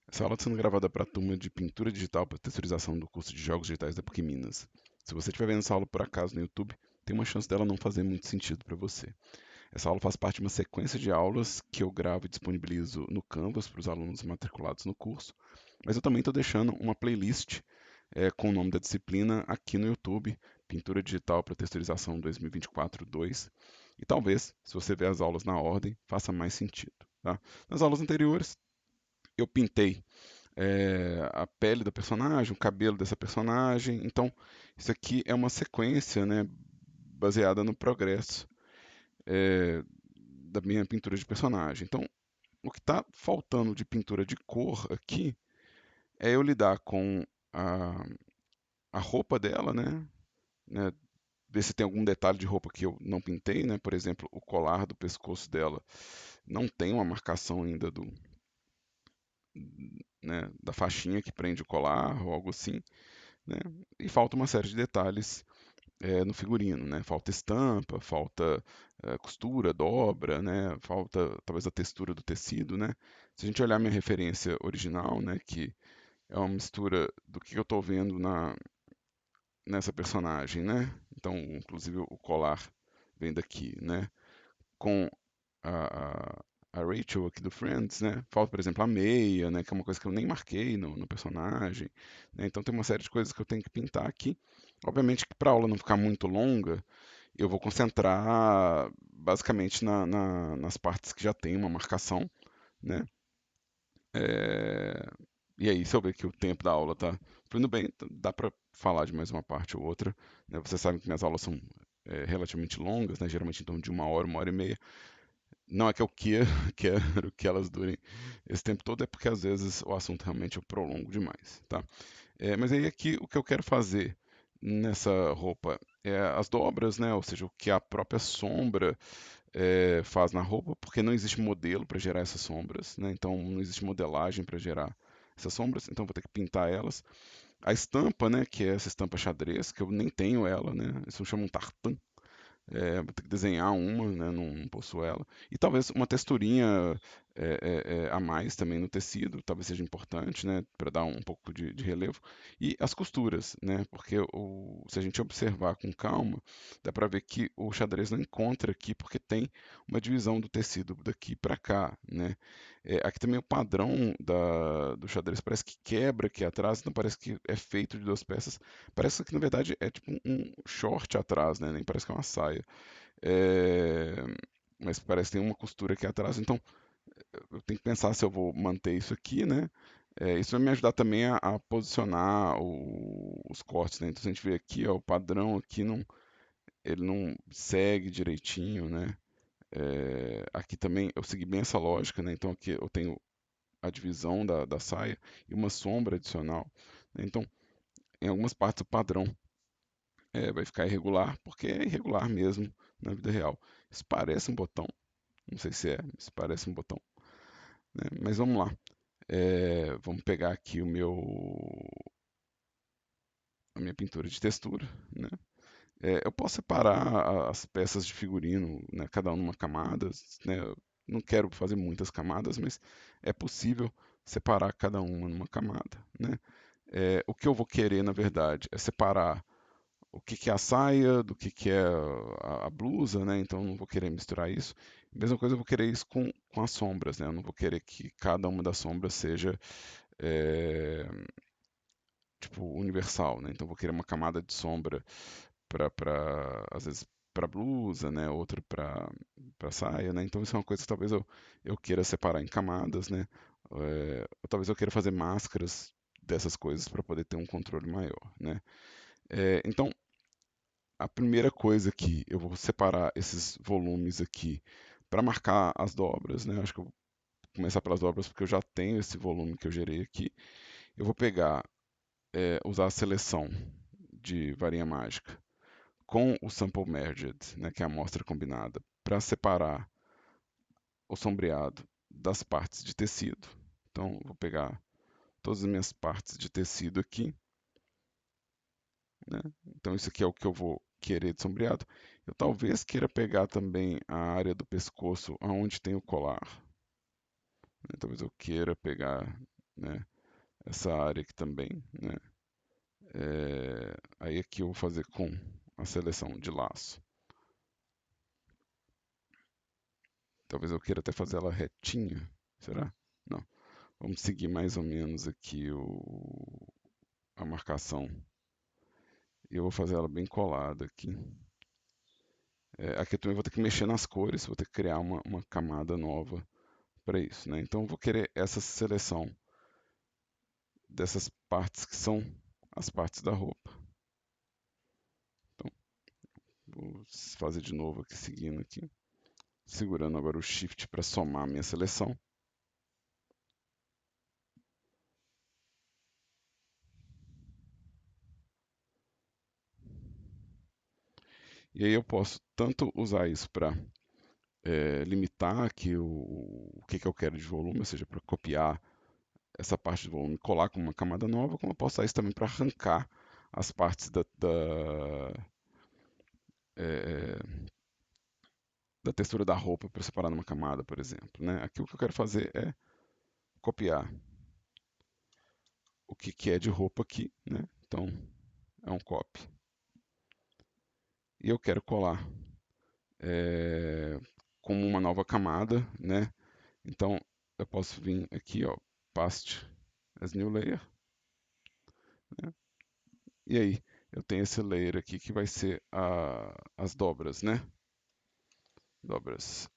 Essa aula está sendo gravada para a turma de pintura digital para texturização do curso de Jogos Digitais da PUC Minas. Se você estiver vendo essa aula por acaso no YouTube, tem uma chance dela não fazer muito sentido para você. Essa aula faz parte de uma sequência de aulas que eu gravo e disponibilizo no Canvas para os alunos matriculados no curso, mas eu também estou deixando uma playlist com o nome da disciplina aqui no YouTube, Pintura Digital para Texturização 2024-2, e talvez, se você ver as aulas na ordem, faça mais sentido. Tá? Nas aulas anteriores, eu pintei a pele da personagem, o cabelo dessa personagem. Então, isso aqui é uma sequência, né, baseada no progresso é, da minha pintura de personagem. Então, o que está faltando de pintura de cor aqui é eu lidar com a, a roupa dela, né, ver se tem algum detalhe de roupa que eu não pintei, né? Por exemplo, o colar do pescoço dela não tem uma marcação ainda né, da faixinha que prende o colar ou algo assim, né? E falta uma série de detalhes no figurino, né? Falta estampa, falta costura, dobra, né? Falta talvez a textura do tecido, né? Se a gente olhar minha referência original, né, que é uma mistura do que eu estou vendo nessa personagem, né? Então, inclusive o colar vem daqui, né? Com a, a Rachel aqui do Friends, né? Falta, por exemplo, a meia, né? Que é uma coisa que eu nem marquei no personagem, né? Então tem uma série de coisas que eu tenho que pintar aqui. Obviamente que para a aula não ficar muito longa, eu vou concentrar basicamente nas partes que já tem uma marcação, né? É, E aí, se eu ver que o tempo da aula tá fluindo bem, dá para falar de mais uma parte ou outra, né? Você sabe que minhas aulas são relativamente longas, né? Geralmente em torno de uma hora e meia. Não é que eu quero que elas durem esse tempo todo, é porque às vezes o assunto realmente eu prolongo demais, tá? Mas aí aqui o que eu quero fazer nessa roupa é as dobras, né? Ou seja, o que a própria sombra faz na roupa, porque não existe modelo para gerar essas sombras, né? Então não existe modelagem para gerar essas sombras, então vou ter que pintar elas. A estampa, né? Que é essa estampa xadrez, que eu nem tenho ela, né? Isso chama um tartan, vou ter que desenhar uma, né? Não possuo ela. E talvez uma texturinha a mais também no tecido, talvez seja importante, né? Para dar um pouco de relevo. E as costuras, né? Porque se a gente observar com calma, dá para ver que o xadrez não encontra aqui, porque tem uma divisão do tecido daqui para cá, né? Aqui também o padrão do xadrez parece que quebra aqui atrás, então parece que é feito de duas peças. Parece que na verdade é tipo um short atrás, né? Nem parece que é uma saia. É, Mas parece que tem uma costura aqui atrás, então eu tenho que pensar se eu vou manter isso aqui, né? Isso vai me ajudar também a posicionar os cortes, né? Então se a gente vê aqui, ó, o padrão aqui ele não segue direitinho, né? Aqui também eu segui bem essa lógica, né? Então aqui eu tenho a divisão da saia e uma sombra adicional, né? Então, em algumas partes o padrão vai ficar irregular, porque é irregular mesmo na vida real. Isso parece um botão, não sei se é, isso parece um botão, né? Mas vamos lá. Vamos pegar aqui a minha pintura de textura, né? Eu posso separar as peças de figurino, né, cada uma numa camada, né? Eu não quero fazer muitas camadas, mas é possível separar cada uma numa camada, né? O que eu vou querer, na verdade, é separar o que que é a saia, do que é a blusa, né? Então eu não vou querer misturar isso. Mesma coisa eu vou querer isso com as sombras, né? Eu não vou querer que cada uma das sombras seja é, tipo universal, né? Então eu vou querer uma camada de sombra para às vezes para blusa, né? Outra para saia, né? Então isso é uma coisa que talvez eu queira separar em camadas, né? Ou talvez eu queira fazer máscaras dessas coisas para poder ter um controle maior, né? Então a primeira coisa que eu vou separar esses volumes aqui para marcar as dobras, né? Acho que eu vou começar pelas dobras porque eu já tenho esse volume que eu gerei aqui. Eu vou pegar, usar a seleção de varinha mágica com o sample merged, né? Que é a amostra combinada, para separar o sombreado das partes de tecido. Então, eu vou pegar todas as minhas partes de tecido aqui, né? Então, isso aqui é o que eu vou querer de sombreado. Eu talvez queira pegar também a área do pescoço onde tem o colar, né? Talvez eu queira pegar. né? Essa área aqui também, né? Aí aqui eu vou fazer com a seleção de laço. Talvez eu queira até fazer ela retinha, será? Não. Vamos seguir mais ou menos aqui a marcação. E eu vou fazer ela bem colada aqui. Aqui eu também vou ter que mexer nas cores, vou ter que criar uma camada nova para isso, né? Então eu vou querer essa seleção dessas partes que são as partes da roupa. Então, vou fazer de novo aqui, seguindo aqui. Segurando agora o Shift para somar a minha seleção. E aí eu posso tanto usar isso para limitar aqui o que eu quero de volume, ou seja, para copiar essa parte de volume e colar com uma camada nova, como eu posso usar isso também para arrancar as partes é, da textura da roupa para separar numa camada, por exemplo. Né? Aqui o que eu quero fazer é copiar o que é de roupa aqui, né? Então é um copy. E eu quero colar como uma nova camada, né? Então eu posso vir aqui, ó, paste as new layer, né? E aí eu tenho esse layer aqui que vai ser as dobras, né? Dobras.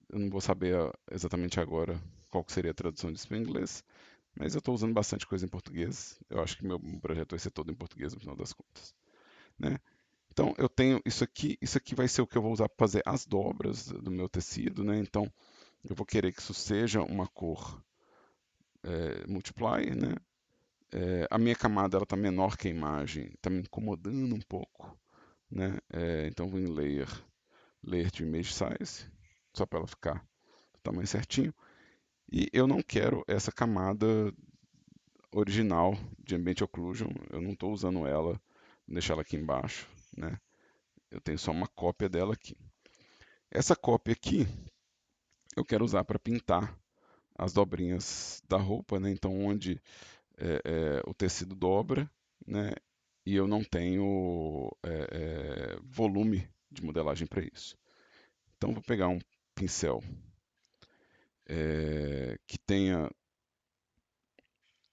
Eu não vou saber exatamente agora qual que seria a tradução disso para inglês, mas eu estou usando bastante coisa em português. Eu acho que meu projeto vai ser todo em português no final das contas, né? Então eu tenho isso aqui vai ser o que eu vou usar para fazer as dobras do meu tecido, né? Então eu vou querer que isso seja uma cor multiply, né? A minha camada ela está menor que a imagem, está me incomodando um pouco, né? Então vou em layer de image size, só para ela ficar do tamanho certinho. E eu não quero essa camada original de Ambient Occlusion, eu não estou usando ela, vou deixar ela aqui embaixo, né? Eu tenho só uma cópia dela aqui. Essa cópia aqui eu quero usar para pintar as dobrinhas da roupa, né? Então onde o tecido dobra, né? E eu não tenho volume de modelagem para isso. Então vou pegar um pincel que tenha,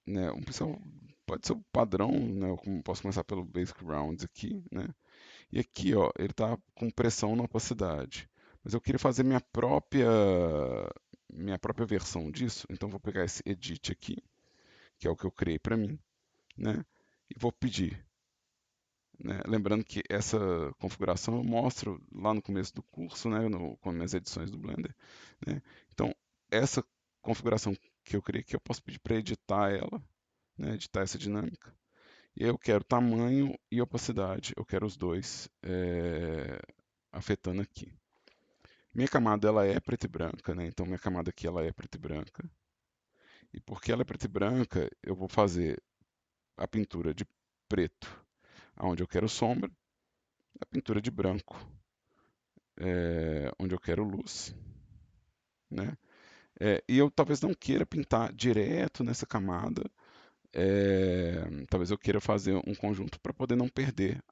né, um pincel pode ser o padrão, né? Eu posso começar pelo Basic Rounds aqui, né? E aqui, ó, ele está com pressão na opacidade. Mas eu queria fazer minha própria versão disso. Então vou pegar esse Edit aqui, que é o que eu criei para mim, né? E vou pedir, né? Lembrando que essa configuração eu mostro lá no começo do curso, né? Com as minhas edições do Blender, né? Então essa configuração que eu criei aqui, eu posso pedir para editar ela, né? Editar essa dinâmica. E aí eu quero tamanho e opacidade. Eu quero os dois afetando aqui. Minha camada ela é preta e branca, né? Então minha camada aqui ela é preta e branca. E porque ela é preta e branca, eu vou fazer a pintura de preto, onde eu quero sombra, a pintura de branco, onde eu quero luz, né? E eu talvez não queira pintar direto nessa camada. Talvez eu queira fazer um conjunto para poder não perder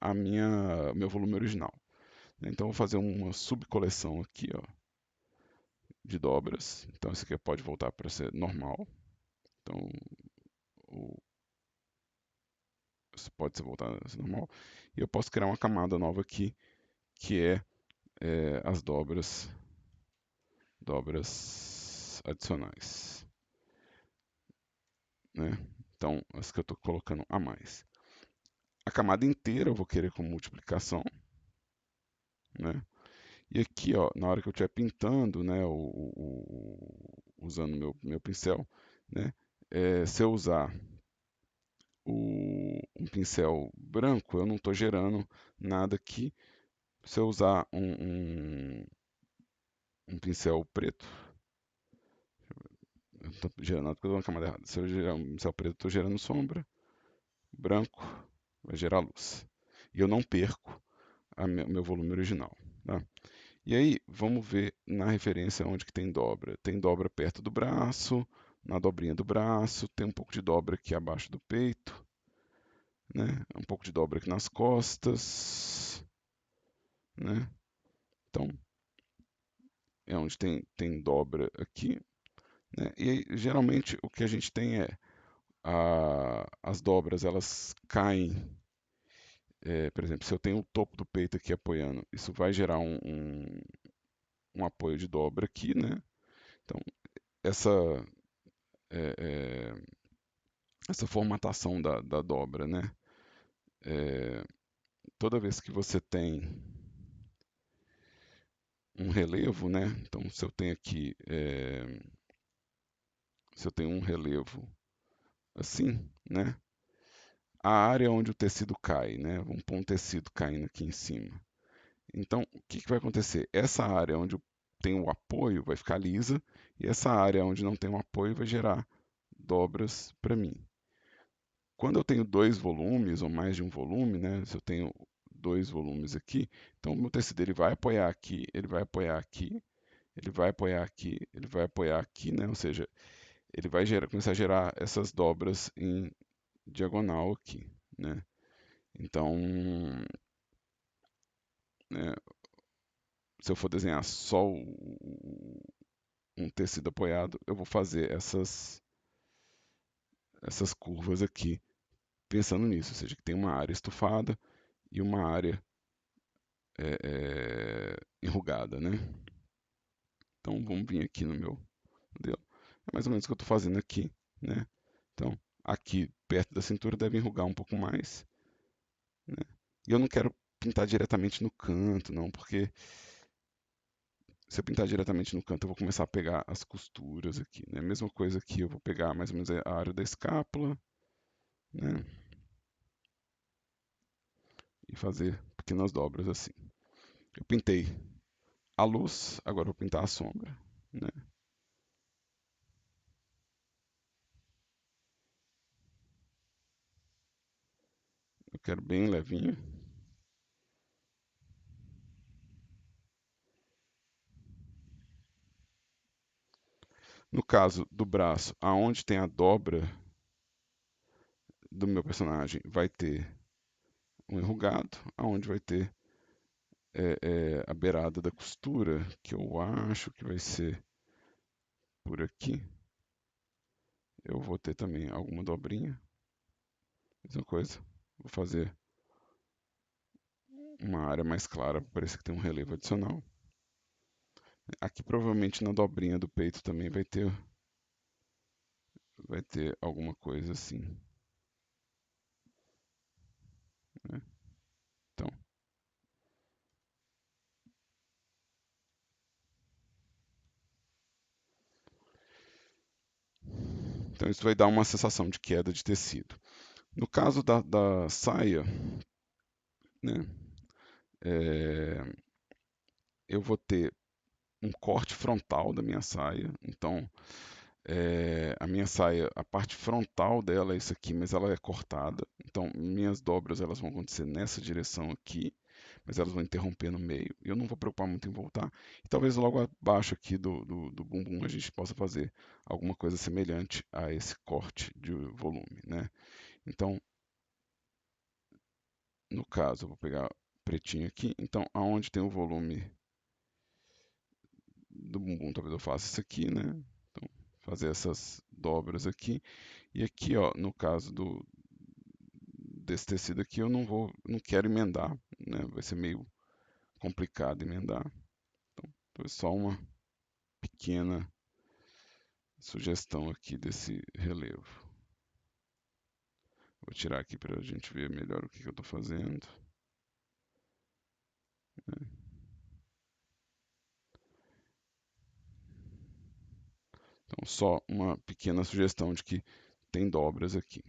meu volume original. Então eu vou fazer uma subcoleção aqui, ó, de dobras. Então esse aqui pode voltar para ser normal. Então o, isso pode ser voltar a ser normal. E eu posso criar uma camada nova aqui, que é as dobras adicionais, né? Então as que eu estou colocando a mais. A camada inteira eu vou querer com multiplicação, né? E aqui, ó, na hora que eu estiver pintando, né, usando meu pincel, né, se eu usar um pincel branco, eu não estou gerando nada aqui. Se eu usar um pincel preto, eu estou gerando nada porque eu estou na camada errada. Se eu gerar um pincel preto, eu estou gerando sombra. Branco vai gerar luz. E eu não perco meu volume original. Tá? E aí, vamos ver na referência onde que tem dobra. Tem dobra perto do braço, na dobrinha do braço, tem um pouco de dobra aqui abaixo do peito, né? Um pouco de dobra aqui nas costas, né? Então, é onde tem dobra aqui, né? E aí, geralmente o que a gente tem é as dobras, elas caem, por exemplo, se eu tenho o topo do peito aqui apoiando, isso vai gerar um apoio de dobra aqui, né? Então, essa, é, é, essa formatação da dobra, né? É, toda vez que você tem um relevo, né? Então, se eu tenho aqui, se eu tenho um relevo assim, né? A área onde o tecido cai, né? Vamos pôr um tecido caindo aqui em cima. Então, o que vai acontecer? Essa área onde tem o apoio vai ficar lisa e essa área onde não tem o apoio vai gerar dobras para mim. Quando eu tenho dois volumes ou mais de um volume, né? Se eu tenho dois volumes aqui, então o meu tecido ele vai apoiar aqui, ele vai apoiar aqui, ele vai apoiar aqui, ele vai apoiar aqui, né? Ou seja, ele vai começar a gerar essas dobras em diagonal aqui, né? Então, né, se eu for desenhar só um tecido apoiado, eu vou fazer essas curvas aqui, pensando nisso, ou seja, que tem uma área estufada e uma área enrugada, né? Então vamos vir aqui no meu modelo. É mais ou menos o que eu estou fazendo aqui, né? Então, aqui perto da cintura deve enrugar um pouco mais, né? E eu não quero pintar diretamente no canto, não, porque se eu pintar diretamente no canto, eu vou começar a pegar as costuras aqui, né? Mesma coisa aqui, eu vou pegar mais ou menos a área da escápula, né? E fazer pequenas dobras assim. Eu pintei a luz, agora eu vou pintar a sombra, né? Eu quero bem levinho. No caso do braço, aonde tem a dobra do meu personagem, vai ter um enrugado, aonde vai ter a beirada da costura, que eu acho que vai ser por aqui. Eu vou ter também alguma dobrinha. Mesma coisa. Vou fazer uma área mais clara, parece que tem um relevo adicional. Aqui provavelmente na dobrinha do peito também vai ter alguma coisa assim, né? Então, então isso vai dar uma sensação de queda de tecido. No caso da saia, né, é, eu vou ter um corte frontal da minha saia. Então, a minha saia, a parte frontal dela é isso aqui, mas ela é cortada. Então, minhas dobras elas vão acontecer nessa direção aqui, mas elas vão interromper no meio. Eu não vou preocupar muito em voltar. E talvez logo abaixo aqui do bumbum a gente possa fazer alguma coisa semelhante a esse corte de volume, né? Então, no caso, eu vou pegar pretinho aqui. Então, aonde tem o volume do bumbum, talvez eu faça isso aqui, né? Então, fazer essas dobras aqui. E aqui, ó, no caso desse tecido aqui, eu não quero emendar, né? Vai ser meio complicado emendar. Então, é só uma pequena sugestão aqui desse relevo. Vou tirar aqui para a gente ver melhor o que eu estou fazendo, né? Então, só uma pequena sugestão de que tem dobras aqui.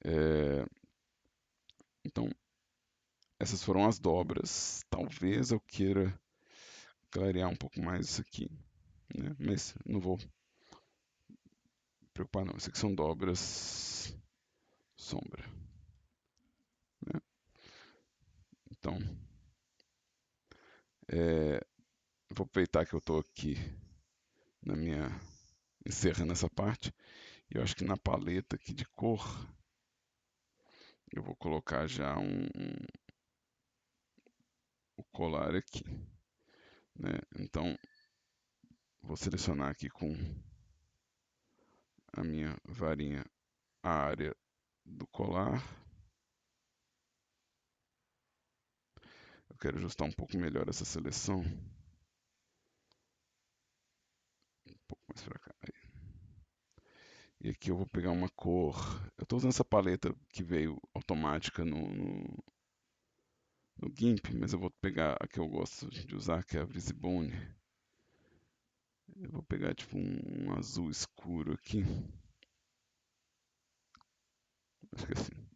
É, então, essas foram as dobras. Talvez eu queira clarear um pouco mais isso aqui, né? Mas não vou preocupar não. Isso aqui são dobras sombra, né? Então, vou aproveitar que eu estou aqui na minha encerrando essa parte. E eu acho que na paleta aqui de cor, eu vou colocar já o colar aqui, né? Então, vou selecionar aqui com a minha varinha a área do colar. Eu quero ajustar um pouco melhor essa seleção. Um pouco mais para cá. Aí. E aqui eu vou pegar uma cor. Eu estou usando essa paleta que veio automática no GIMP, mas eu vou pegar a que eu gosto de usar, que é a Visibone. Eu vou pegar tipo um azul escuro aqui. Acho que assim.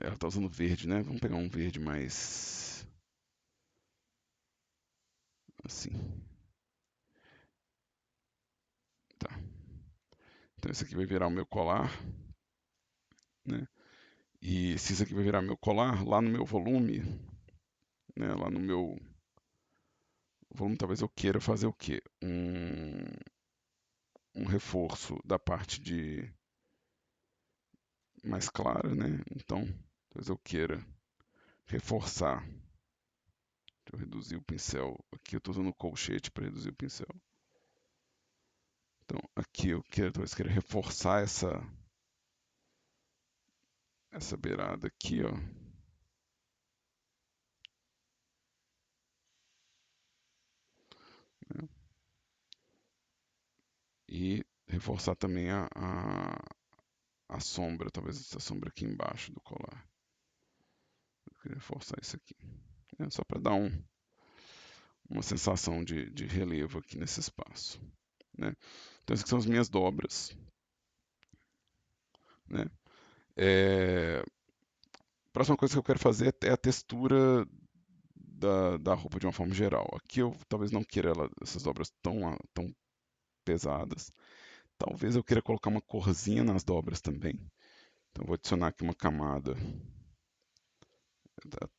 Ela está usando verde, né? Vamos pegar um verde mais assim. Tá. Então esse aqui vai virar o meu colar, né? E se isso aqui vai virar meu colar, lá no meu volume, né? Lá no meu volume, talvez eu queira fazer o quê? Um reforço da parte de mais clara, né? Então, talvez eu queira reforçar. Deixa eu reduzir o pincel. Aqui eu estou usando o colchete para reduzir o pincel. Então, aqui eu quero, talvez queira reforçar essa beirada aqui, ó. Né? E reforçar também a sombra, talvez essa sombra aqui embaixo do colar. Eu queria reforçar isso aqui. Só para dar uma sensação de relevo aqui nesse espaço. Né? Então, essas são as minhas dobras. Né? Próxima coisa que eu quero fazer é a textura da roupa de uma forma geral. Aqui eu talvez não queira essas dobras tão pesadas. Talvez eu queira colocar uma corzinha nas dobras também. Então vou adicionar aqui uma camada.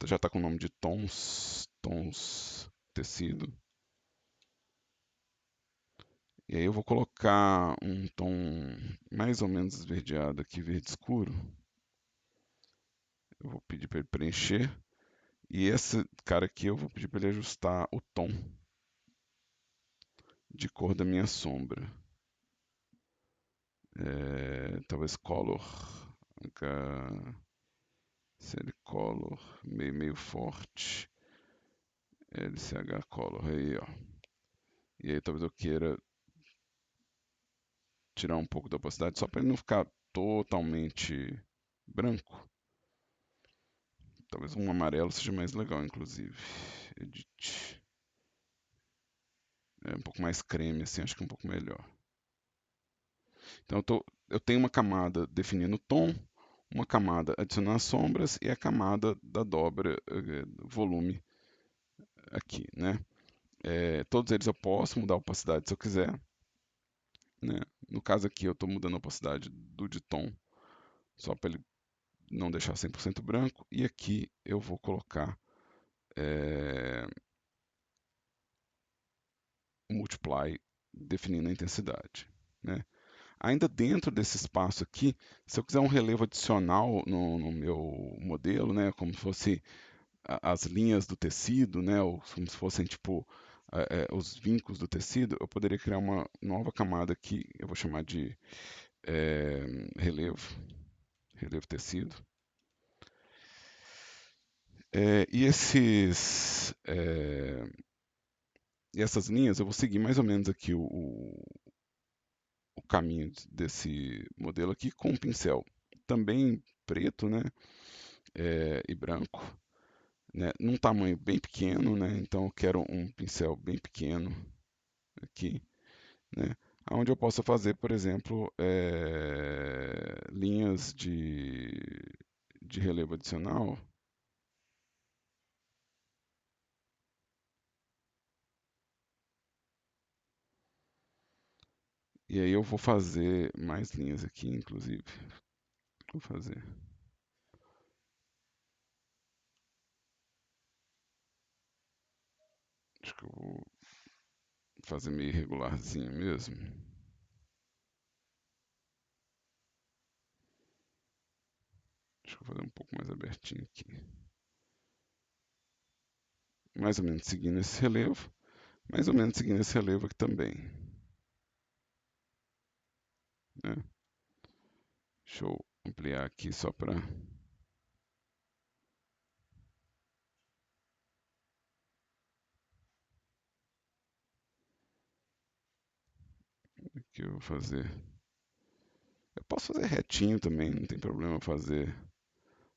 Já está com o nome de tons tecido. E aí eu vou colocar um tom mais ou menos esverdeado aqui, verde escuro. Eu vou pedir para ele preencher. E esse cara aqui eu vou pedir para ele ajustar o tom de cor da minha sombra. Talvez color, HCL color, meio forte, LCH color, aí ó. E aí talvez eu queira tirar um pouco da opacidade só para ele não ficar totalmente branco. Talvez um amarelo seja mais legal, inclusive. Edit. Um pouco mais creme, assim, acho que é um pouco melhor. Então eu tenho uma camada definindo o tom, uma camada adicionando as sombras e a camada da dobra, volume aqui, né? Todos eles eu posso mudar a opacidade se eu quiser. Né? No caso aqui eu estou mudando a opacidade do de tom, só para ele não deixar 100% branco. E aqui eu vou colocar o multiply definindo a intensidade. Né? Ainda dentro desse espaço aqui, se eu quiser um relevo adicional no meu modelo, né, como se fosse as linhas do tecido, né, ou como se fossem tipo os vincos do tecido, eu poderia criar uma nova camada aqui, eu vou chamar de relevo, relevo tecido. E essas linhas eu vou seguir mais ou menos aqui o caminho desse modelo aqui com um pincel também preto, né, e branco, né, num tamanho bem pequeno, né, então eu quero um pincel bem pequeno aqui, né, onde eu possa fazer, por exemplo, linhas de relevo adicional. E aí eu vou fazer mais linhas aqui, inclusive. Vou fazer. Acho que eu vou fazer meio irregularzinho mesmo. Deixa eu fazer um pouco mais abertinho aqui. Mais ou menos seguindo esse relevo. Mais ou menos seguindo esse relevo aqui também. Né? Deixa eu ampliar aqui só para... Aqui eu vou fazer... Eu posso fazer retinho também, não tem problema fazer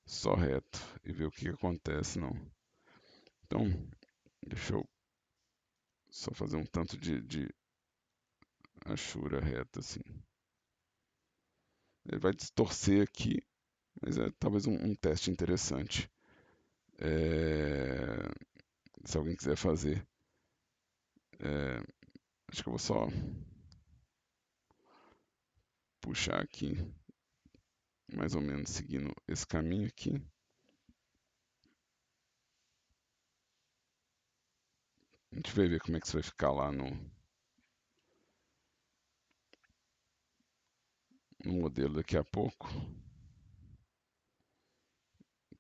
só reto e ver o que acontece, não. Então, deixa eu só fazer um tanto de achura reta, assim. Ele vai distorcer aqui, mas é talvez um teste interessante. É, se alguém quiser fazer. É, acho que eu vou só puxar aqui, mais ou menos seguindo esse caminho aqui. A gente vai ver como é que isso vai ficar lá no modelo daqui a pouco.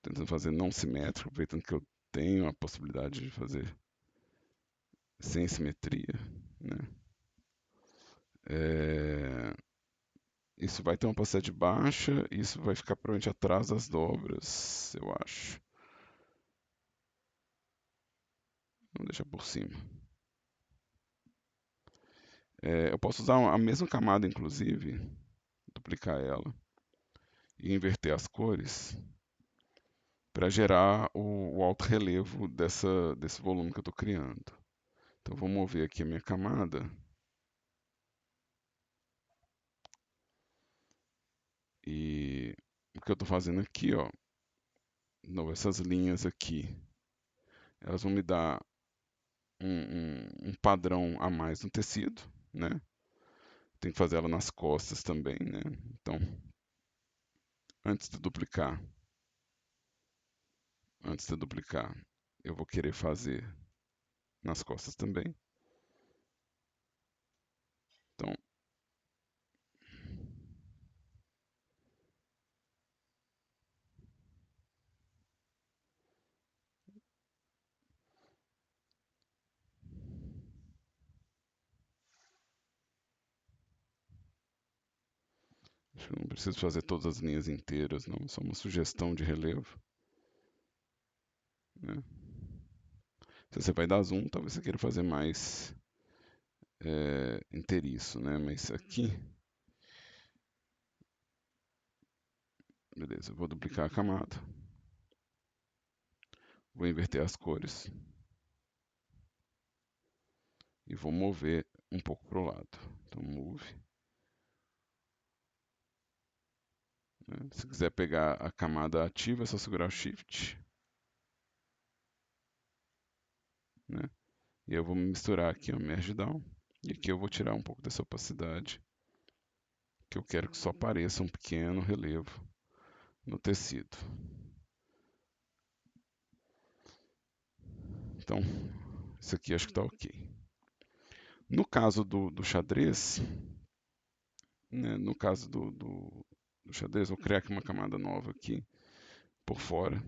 Tentando fazer não simétrico, aproveitando que eu tenho a possibilidade de fazer sem simetria, né? É, isso vai ter uma opacidade baixa, e isso vai ficar provavelmente atrás das dobras, eu acho. Vamos deixar por cima. Eu posso usar a mesma camada, inclusive, duplicar ela e inverter as cores para gerar o alto relevo desse volume que eu estou criando. Então, vou mover aqui a minha camada e o que eu estou fazendo aqui, ó, de novo, essas linhas aqui, elas vão me dar um padrão a mais no tecido, né? Tem que fazer ela nas costas também, né? Então, antes de duplicar, antes de duplicar, eu vou querer fazer nas costas também. Então, acho que eu não preciso fazer todas as linhas inteiras, não. Só uma sugestão de relevo, né? Se você vai dar zoom, talvez você queira fazer mais inteiriço, né? Mas aqui, beleza, eu vou duplicar a camada, vou inverter as cores e vou mover um pouco para o lado. Então, move. Né? Se quiser pegar a camada ativa, é só segurar o Shift. Né? E eu vou misturar aqui o Merge Down. E aqui eu vou tirar um pouco dessa opacidade, que eu quero que só apareça um pequeno relevo no tecido. Então, isso aqui acho que está ok. No caso do xadrez, né, no caso do xadrez, vou criar aqui uma camada nova aqui por fora.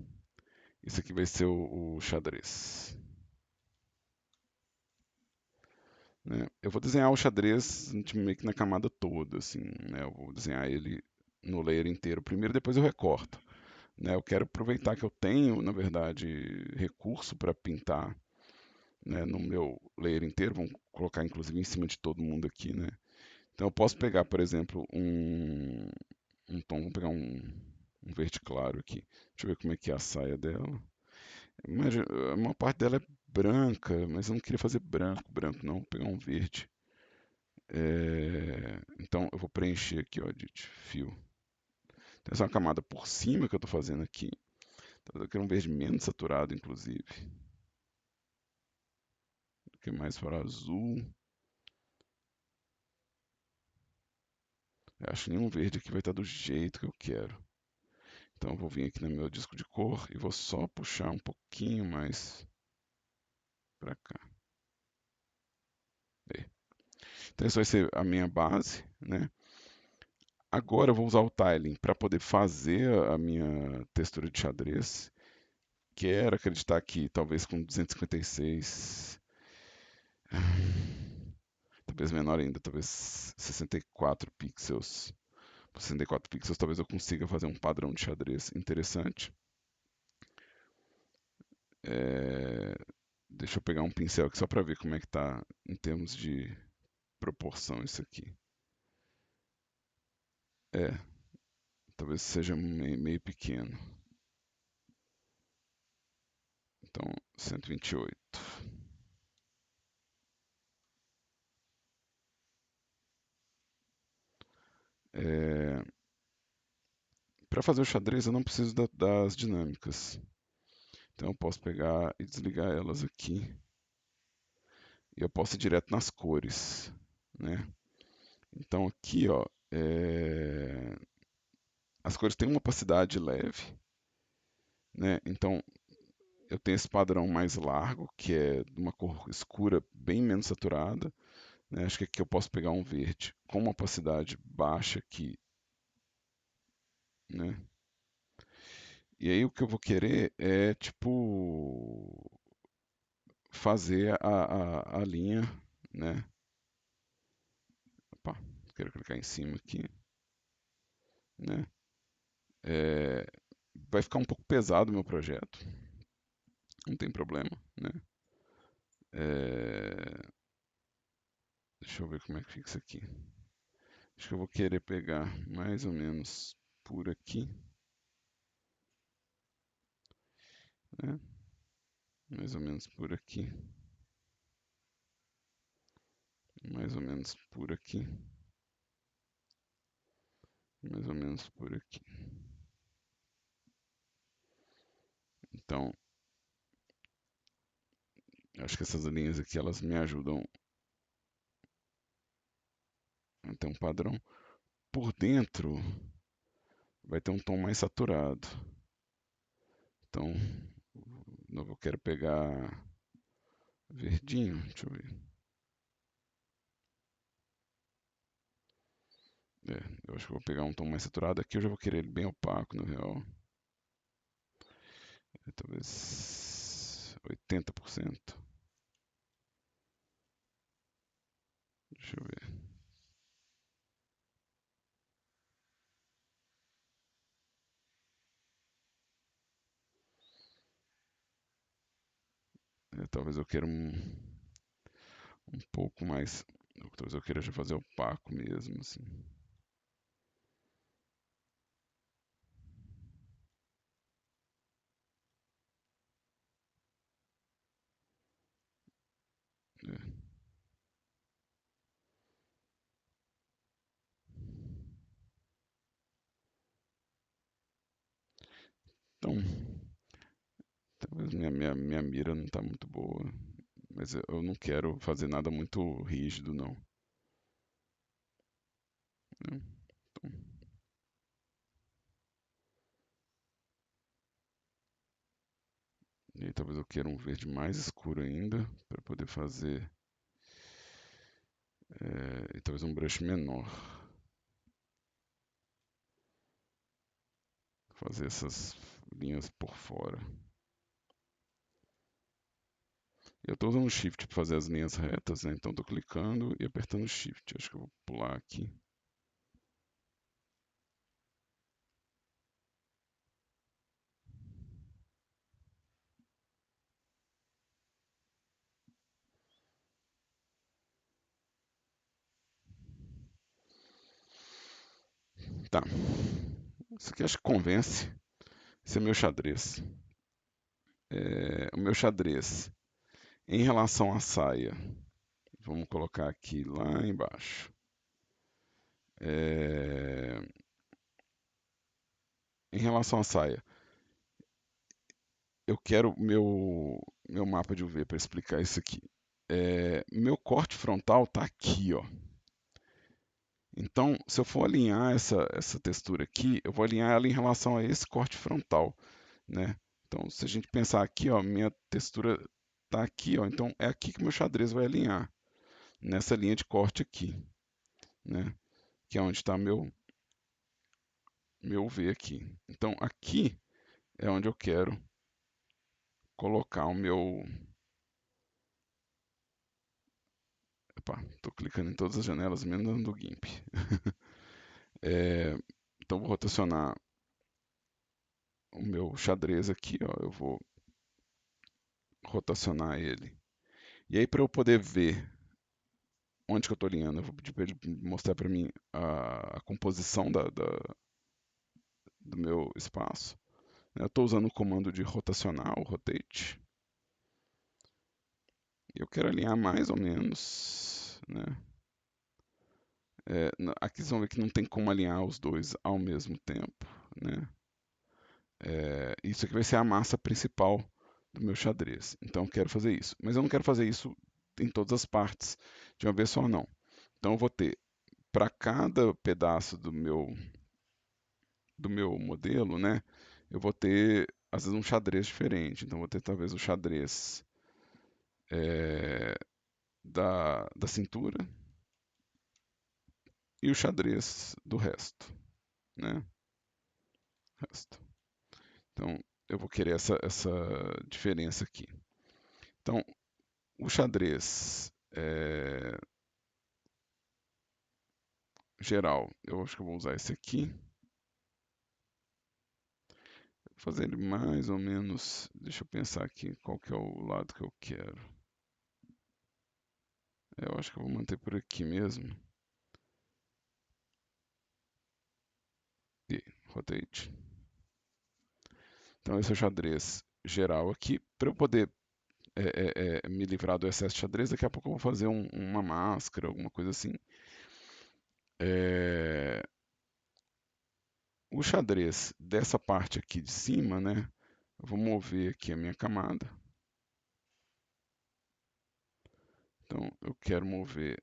Isso aqui vai ser o xadrez. Né? Eu vou desenhar o xadrez meio que na camada toda, assim, né? Eu vou desenhar ele no layer inteiro primeiro, depois eu recorto. Né? Eu quero aproveitar que eu tenho, na verdade, recurso para pintar, né, no meu layer inteiro. Vamos colocar inclusive em cima de todo mundo aqui, né? Então eu posso pegar, por exemplo, um tom, vamos pegar um verde claro aqui. Deixa eu ver como é que é a saia dela. Imagina, a maior parte dela é branca, mas eu não queria fazer branco não, vou pegar um verde. Então eu vou preencher aqui, ó, de fio. Tem essa camada por cima que eu estou fazendo aqui. Talvez eu queira um verde menos saturado, inclusive. Aqui mais para azul. Eu acho que nenhum verde aqui vai estar do jeito que eu quero. Então eu vou vir aqui no meu disco de cor e vou só puxar um pouquinho mais para cá. É. Então, essa vai ser a minha base, né? Agora eu vou usar o tiling para poder fazer a minha textura de xadrez. Quero acreditar que talvez com 256, talvez menor ainda, talvez 64 pixels. Por 64 pixels, talvez eu consiga fazer um padrão de xadrez interessante. É, deixa eu pegar um pincel aqui só para ver como é que tá em termos de proporção isso aqui. É, talvez seja meio pequeno. Então, 128. É, para fazer o xadrez eu não preciso das dinâmicas. Então eu posso pegar e desligar elas aqui. E eu posso ir direto nas cores, né? Então aqui, ó, as cores têm uma opacidade leve, né? Então eu tenho esse padrão mais largo, que é de uma cor escura bem menos saturada, né? Acho que aqui eu posso pegar um verde com uma opacidade baixa aqui, né? E aí o que eu vou querer é, tipo, fazer a linha, né? Opa, quero clicar em cima aqui, né? É, vai ficar um pouco pesado o meu projeto, não tem problema, né? É, deixa eu ver como é que fica isso aqui. Acho que eu vou querer pegar mais ou menos por aqui, né? Mais ou menos por aqui, mais ou menos por aqui, mais ou menos por aqui. Então, acho que essas linhas aqui elas me ajudam a ter um padrão. Por dentro vai ter um tom mais saturado. Então, eu quero pegar verdinho, deixa eu ver. É, eu acho que eu vou pegar um tom mais saturado. Aqui eu já vou querer ele bem opaco, no real. Talvez 80%. Deixa eu ver. Talvez eu queira um pouco mais. Talvez eu queira já fazer opaco mesmo, assim. É. Então, talvez minha mira não está muito boa. Mas eu não quero fazer nada muito rígido, não. Né? Então, e aí talvez eu queira um verde mais escuro ainda para poder fazer. E talvez um brush menor. Fazer essas linhas por fora. Eu estou usando o Shift para fazer as linhas retas, né? Então estou clicando e apertando Shift. Acho que eu vou pular aqui. Tá. Isso aqui acho que convence. Esse é meu xadrez. O meu xadrez em relação à saia. Vamos colocar aqui lá embaixo. É, em relação à saia, eu quero meu mapa de UV para explicar isso aqui. Meu corte frontal está aqui, ó. Então, se eu for alinhar essa textura aqui, eu vou alinhar ela em relação a esse corte frontal, né? Então, se a gente pensar aqui, ó, minha textura está aqui, ó, então é aqui que meu xadrez vai alinhar, nessa linha de corte aqui, né? Que é onde está meu V aqui. Então aqui é onde eu quero colocar o meu. Estou clicando em todas as janelas, menos no GIMP. Então vou rotacionar o meu xadrez aqui, ó, eu vou rotacionar ele. E aí para eu poder ver onde que eu estou alinhando, eu vou pedir para ele mostrar para mim a composição do meu espaço. Eu estou usando o comando de rotacionar, o rotate. E eu quero alinhar mais ou menos, né? Aqui vocês vão ver que não tem como alinhar os dois ao mesmo tempo, né? Isso aqui vai ser a massa principal do meu xadrez. Então eu quero fazer isso. Mas eu não quero fazer isso em todas as partes de uma vez só, não. Então eu vou ter, para cada pedaço do meu modelo, né? Eu vou ter, às vezes, um xadrez diferente. Então eu vou ter talvez o xadrez da cintura e o xadrez do resto, né? Resto. Então eu vou querer essa diferença aqui. Então, o xadrez geral, eu acho que eu vou usar esse aqui. Vou fazer ele mais ou menos. Deixa eu pensar aqui qual que é o lado que eu quero. Eu acho que eu vou manter por aqui mesmo. E rotate. Então esse é o xadrez geral aqui. Para eu poder me livrar do excesso de xadrez, daqui a pouco eu vou fazer uma máscara, alguma coisa assim. O xadrez dessa parte aqui de cima, né? Eu vou mover aqui a minha camada. Então eu quero mover.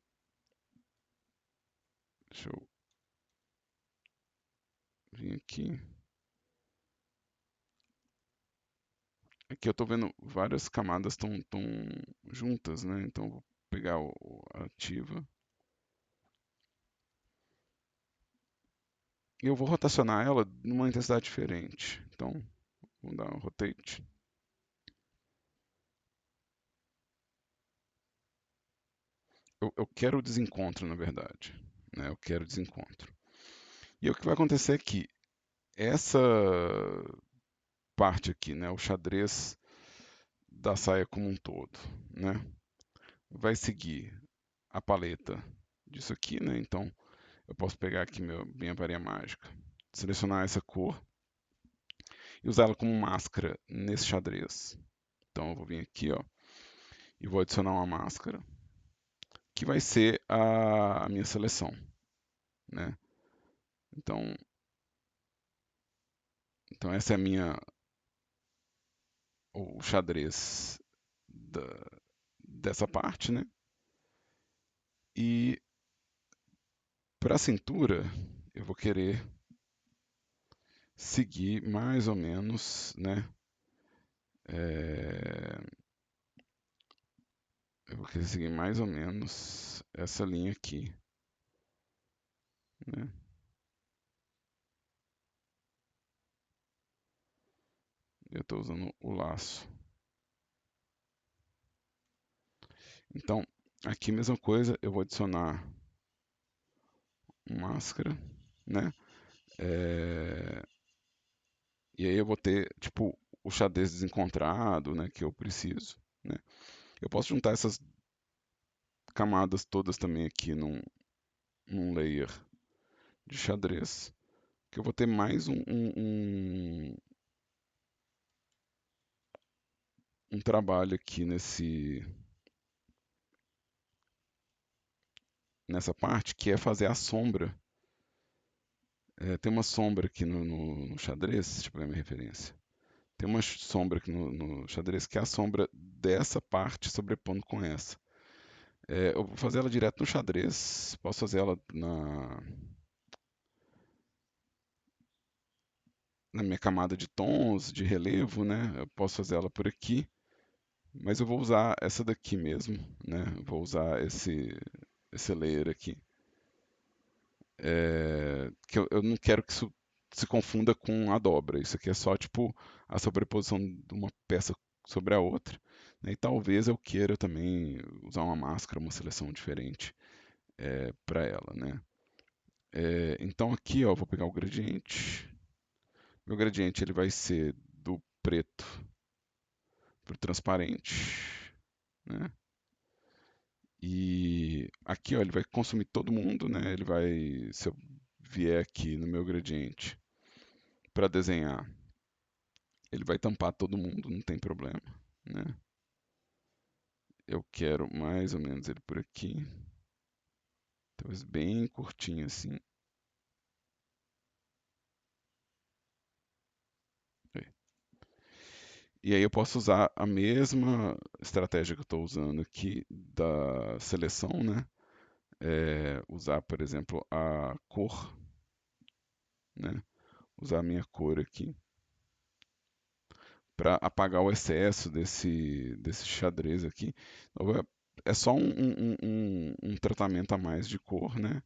Deixa eu vir aqui. Aqui eu estou vendo várias camadas estão juntas, né? Então eu vou pegar a ativa. E eu vou rotacionar ela numa intensidade diferente. Então, vamos dar um rotate. Eu quero o desencontro, na verdade. Né? Eu quero o desencontro. E o que vai acontecer é que essa parte aqui, né, o xadrez da saia como um todo, né, vai seguir a paleta disso aqui, né? Então eu posso pegar aqui minha varinha mágica, selecionar essa cor e usar ela como máscara nesse xadrez. Então eu vou vir aqui, ó, e vou adicionar uma máscara que vai ser a minha seleção, né? Então, então essa é a minha o xadrez dessa parte, né? E para a cintura eu vou querer seguir mais ou menos, né? É, eu vou querer seguir mais ou menos essa linha aqui, né? Eu estou usando o laço. Então, aqui mesma coisa, eu vou adicionar máscara, né? É, e aí eu vou ter, tipo, o xadrez desencontrado, né? Que eu preciso, né? Eu posso juntar essas camadas todas também aqui num layer de xadrez, que eu vou ter mais um trabalho aqui nessa parte, que é fazer a sombra. Tem uma sombra aqui no xadrez, deixa eu pegar minha referência. Tem uma sombra aqui no xadrez que é a sombra dessa parte sobrepondo com essa. Eu vou fazer ela direto no xadrez, posso fazer ela na minha camada de tons, de relevo, né? Eu posso fazer ela por aqui. Mas eu vou usar essa daqui mesmo, né? Vou usar esse layer aqui. Que eu não quero que isso se confunda com a dobra. Isso aqui é só tipo a sobreposição de uma peça sobre a outra, né? E talvez eu queira também usar uma máscara, uma seleção diferente para ela, né? Então aqui, ó, vou pegar o gradiente. Meu gradiente ele vai ser do preto para o transparente, né? E aqui, ó, ele vai consumir todo mundo, né? Ele vai, se eu vier aqui no meu gradiente para desenhar, ele vai tampar todo mundo, não tem problema, né? Eu quero mais ou menos ele por aqui, talvez bem curtinho assim. E aí eu posso usar a mesma estratégia que eu estou usando aqui da seleção, né? Usar, por exemplo, a cor, né? Usar a minha cor aqui para apagar o excesso desse xadrez aqui. Então, é só um tratamento a mais de cor, né?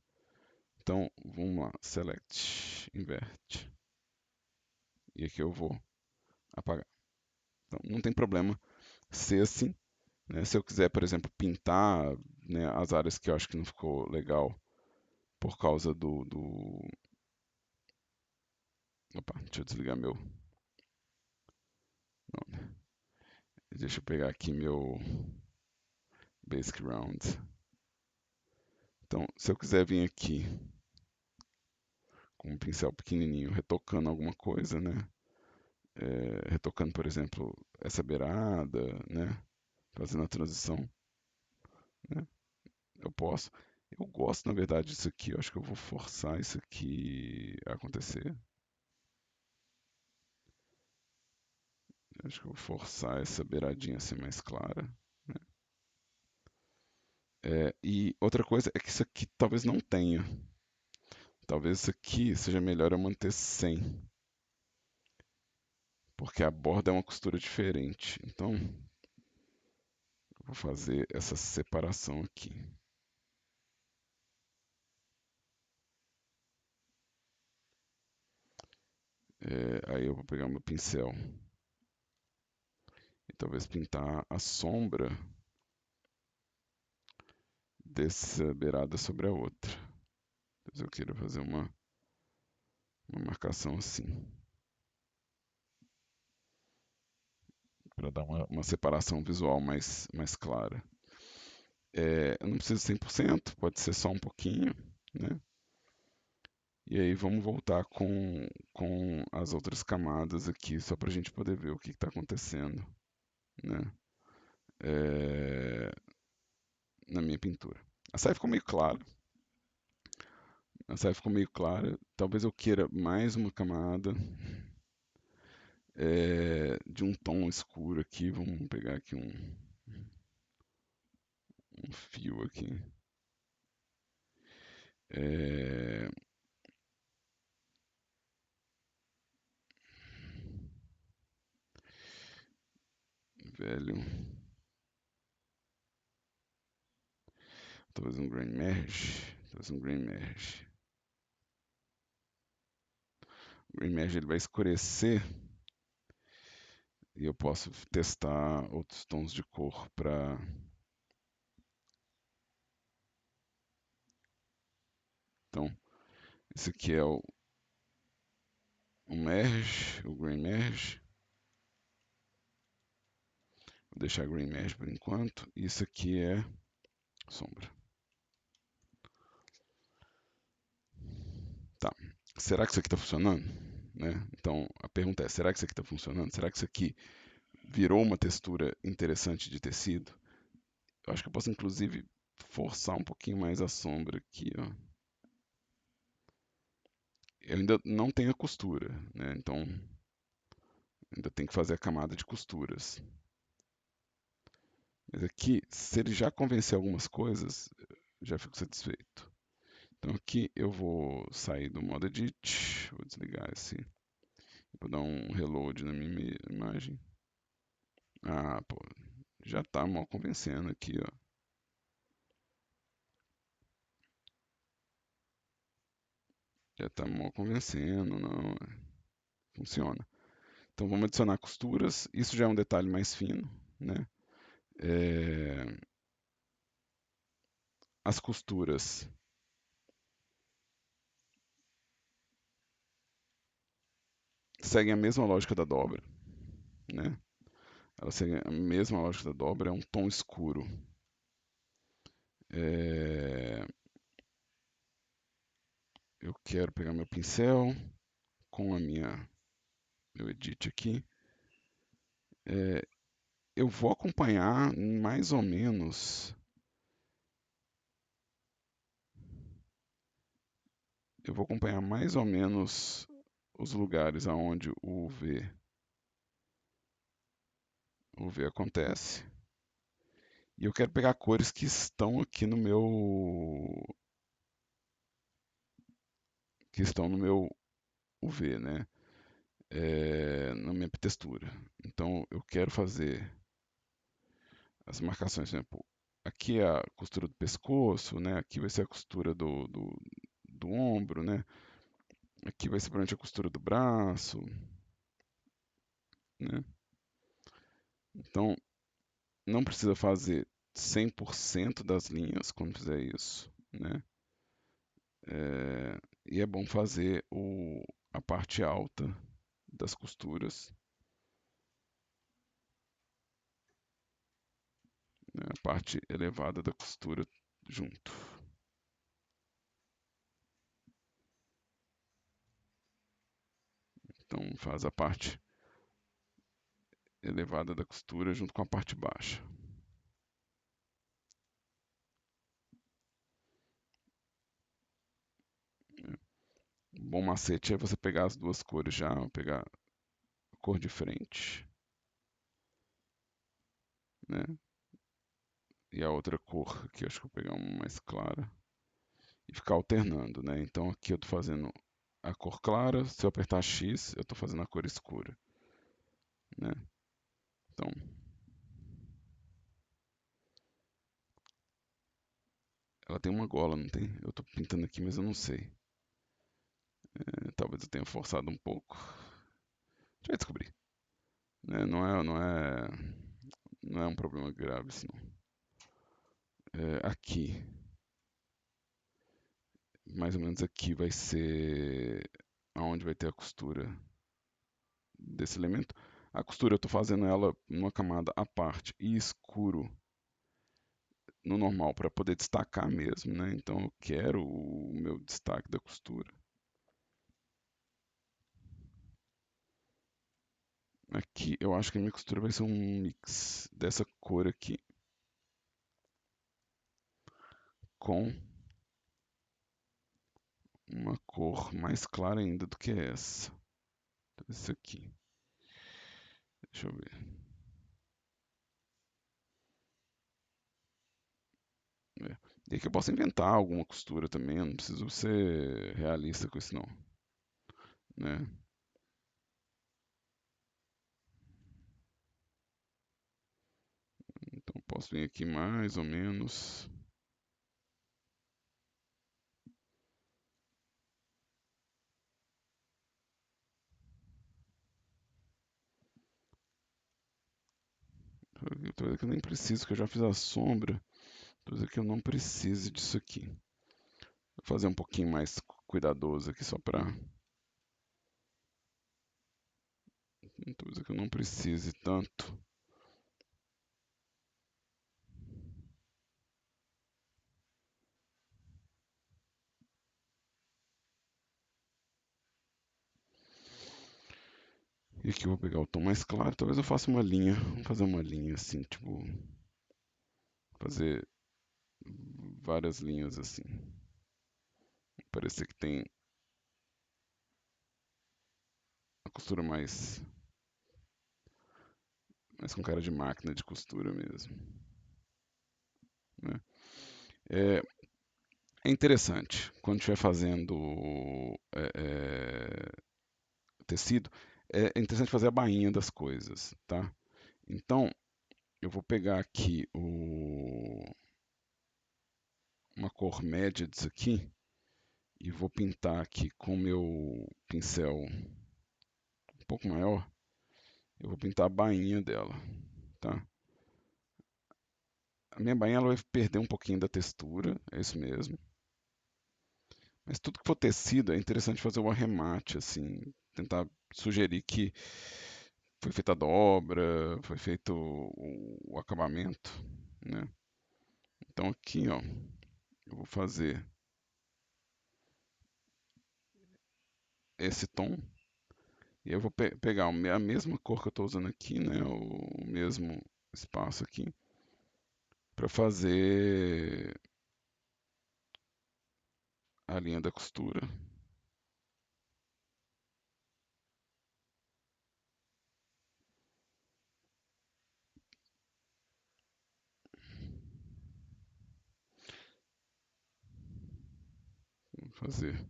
Então, vamos lá, select, invert. E aqui eu vou apagar. Então, não tem problema ser assim, né? Se eu quiser, por exemplo, pintar, né, as áreas que eu acho que não ficou legal por causa Opa, deixa eu desligar meu... Não, né? Deixa eu pegar aqui meu Basic Round. Então, se eu quiser vir aqui com um pincel pequenininho, retocando alguma coisa, né? Retocando, por exemplo, essa beirada, né? Fazendo a transição, né? Eu posso. Eu gosto, na verdade, disso aqui. Eu acho que eu vou forçar isso aqui a acontecer. Eu acho que eu vou forçar essa beiradinha a ser mais clara, né? E outra coisa é que isso aqui talvez não tenha. Talvez isso aqui seja melhor eu manter sem, porque a borda é uma costura diferente. Então, eu vou fazer essa separação aqui. Aí eu vou pegar meu pincel e talvez pintar a sombra dessa beirada sobre a outra. Talvez eu queira fazer uma marcação assim, para dar uma separação visual mais clara. Eu não preciso 100%, pode ser só um pouquinho, né? E aí vamos voltar com as outras camadas aqui, só para a gente poder ver o que está acontecendo, né? É, na minha pintura. A saia ficou meio clara. A saia ficou meio clara. Talvez eu queira mais uma camada de um tom escuro aqui. Vamos pegar aqui um fio aqui. É, velho. Talvez um grain mesh. Talvez um grain mesh. O grain mesh ele vai escurecer e eu posso testar outros tons de cor para... Então, esse aqui é o mesh, o grain mesh. Vou deixar green mesh por enquanto. Isso aqui é sombra. Tá. Será que isso aqui está funcionando? Né? Então a pergunta é: será que isso aqui está funcionando? Será que isso aqui virou uma textura interessante de tecido? Eu acho que eu posso inclusive forçar um pouquinho mais a sombra aqui, ó. Eu ainda não tenho a costura, né? Então ainda tem que fazer a camada de costuras. Mas aqui, se ele já convencer algumas coisas, já fico satisfeito. Então aqui eu vou sair do modo edit, vou desligar esse, vou dar um reload na minha imagem. Ah, pô, Já tá mal convencendo aqui, ó. Já tá mal convencendo, não. Funciona. Então vamos adicionar costuras. Isso já é um detalhe mais fino, né? É, as costuras seguem a mesma lógica da dobra, né? Elas seguem a mesma lógica da dobra, é um tom escuro. É, eu quero pegar meu pincel com a meu edit aqui. É, eu vou acompanhar mais ou menos. Eu vou acompanhar mais ou menos os lugares aonde o V acontece. E eu quero pegar cores que estão aqui no meu UV, né? Na minha textura. Então eu quero fazer as marcações, por exemplo, aqui é a costura do pescoço, né? Aqui vai ser a costura do ombro, né? Aqui vai ser provavelmente a costura do braço, né? Então não precisa fazer 100% das linhas quando fizer isso, né? E é bom fazer a parte alta das costuras, né? A parte elevada da costura junto. Então faz a parte elevada da costura junto com a parte baixa. Um bom macete é você pegar as duas cores já, pegar a cor de frente, né? E a outra cor, aqui acho que eu vou pegar uma mais clara e ficar alternando, né? Então aqui eu estou fazendo a cor clara, se eu apertar X, eu estou fazendo a cor escura, né? Então, ela tem uma gola, não tem? Eu estou pintando aqui, mas eu não sei. Talvez eu tenha forçado um pouco. A gente vai descobrir, né? Não é um problema grave, senão. Aqui, mais ou menos aqui vai ser aonde vai ter a costura desse elemento. A costura eu estou fazendo ela numa camada à parte e escuro no normal para poder destacar mesmo, né? Então eu quero o meu destaque da costura. Aqui eu acho que a minha costura vai ser um mix dessa cor aqui com uma cor mais clara ainda do que essa. Esse aqui. Deixa eu ver. É. E aqui eu posso inventar alguma costura também, eu não preciso ser realista com isso não, né? Então posso vir aqui mais ou menos. Talvez que eu nem preciso, que eu já fiz a sombra. Talvez que eu não precise disso aqui. Vou fazer um pouquinho mais cuidadoso aqui só para. Talvez que eu não precise tanto. E aqui eu vou pegar o tom mais claro. Talvez eu faça uma linha. Vamos fazer uma linha assim, tipo. Fazer várias linhas assim. Parecer que tem a costura mais com cara de máquina de costura mesmo, né? É, é interessante quando estiver fazendo é, é, tecido, é interessante fazer a bainha das coisas, tá? Então, eu vou pegar aqui uma cor média disso aqui e vou pintar aqui com meu pincel um pouco maior. Eu vou pintar a bainha dela, tá? A minha bainha ela vai perder um pouquinho da textura, é isso mesmo. Mas tudo que for tecido é interessante fazer o arremate, assim, tentar sugerir que foi feita a dobra, foi feito o acabamento, né? Então aqui, ó, eu vou fazer esse tom e eu vou pegar a mesma cor que eu estou usando aqui, né? O mesmo espaço aqui para fazer a linha da costura. Vou fazer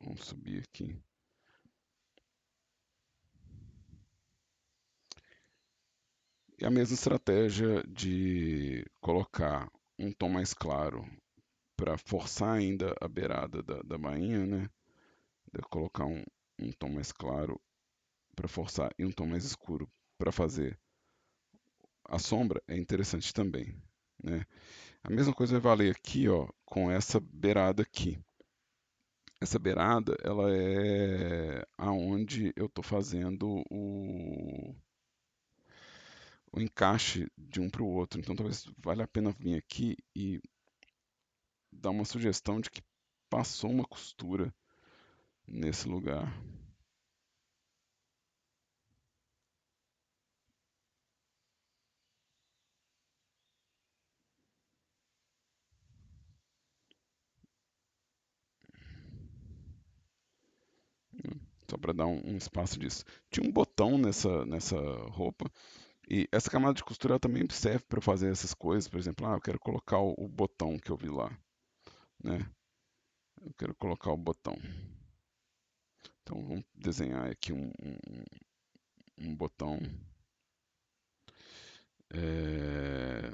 Vamos subir aqui. E a mesma estratégia de colocar um tom mais claro para forçar ainda a beirada da bainha, né? De colocar um tom mais claro para forçar e um tom mais escuro para fazer a sombra é interessante também, né? A mesma coisa vai valer aqui, ó, com essa beirada aqui. Essa beirada, ela é aonde eu estou fazendo o encaixe de um para o outro. Então, talvez valha a pena vir aqui e dar uma sugestão de que passou uma costura nesse lugar. Só para dar um espaço disso. Tinha um botão nessa roupa. E essa camada de costura ela também serve para fazer essas coisas. Por exemplo, eu quero colocar o botão que eu vi lá, né? Eu quero colocar o botão. Então vamos desenhar aqui um botão. É,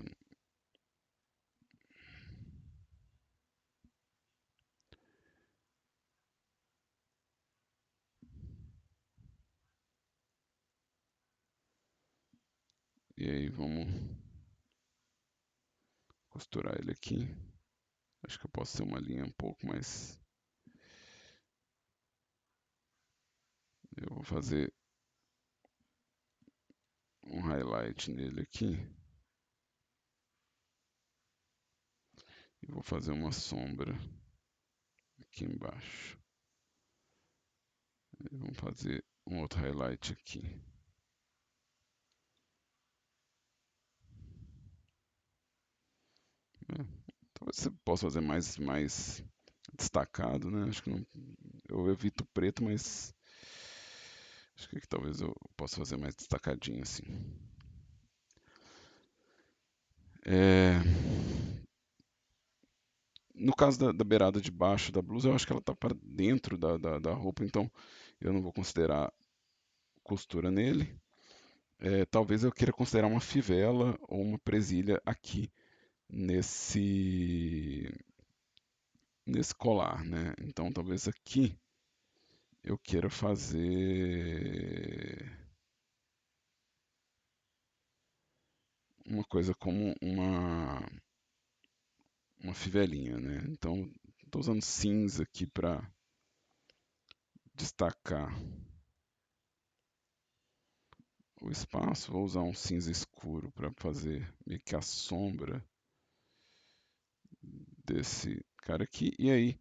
E aí vamos costurar ele aqui. Acho que eu posso ter uma linha um pouco mais. Eu vou fazer um highlight nele aqui. E vou fazer uma sombra aqui embaixo. E vamos fazer um outro highlight aqui. Né? Talvez você possa fazer mais destacado, né? Acho que não, eu evito preto, mas acho que aqui talvez eu possa fazer mais destacadinho assim. É, no caso da beirada de baixo da blusa, eu acho que ela está para dentro da roupa, então eu não vou considerar costura nele. Talvez eu queira considerar uma fivela ou uma presilha aqui nesse nesse colar, né? Então talvez aqui eu queira fazer uma coisa como uma fivelinha, né? Então estou usando cinza aqui para destacar o espaço. Vou usar um cinza escuro para fazer meio que a sombra desse cara aqui. E aí,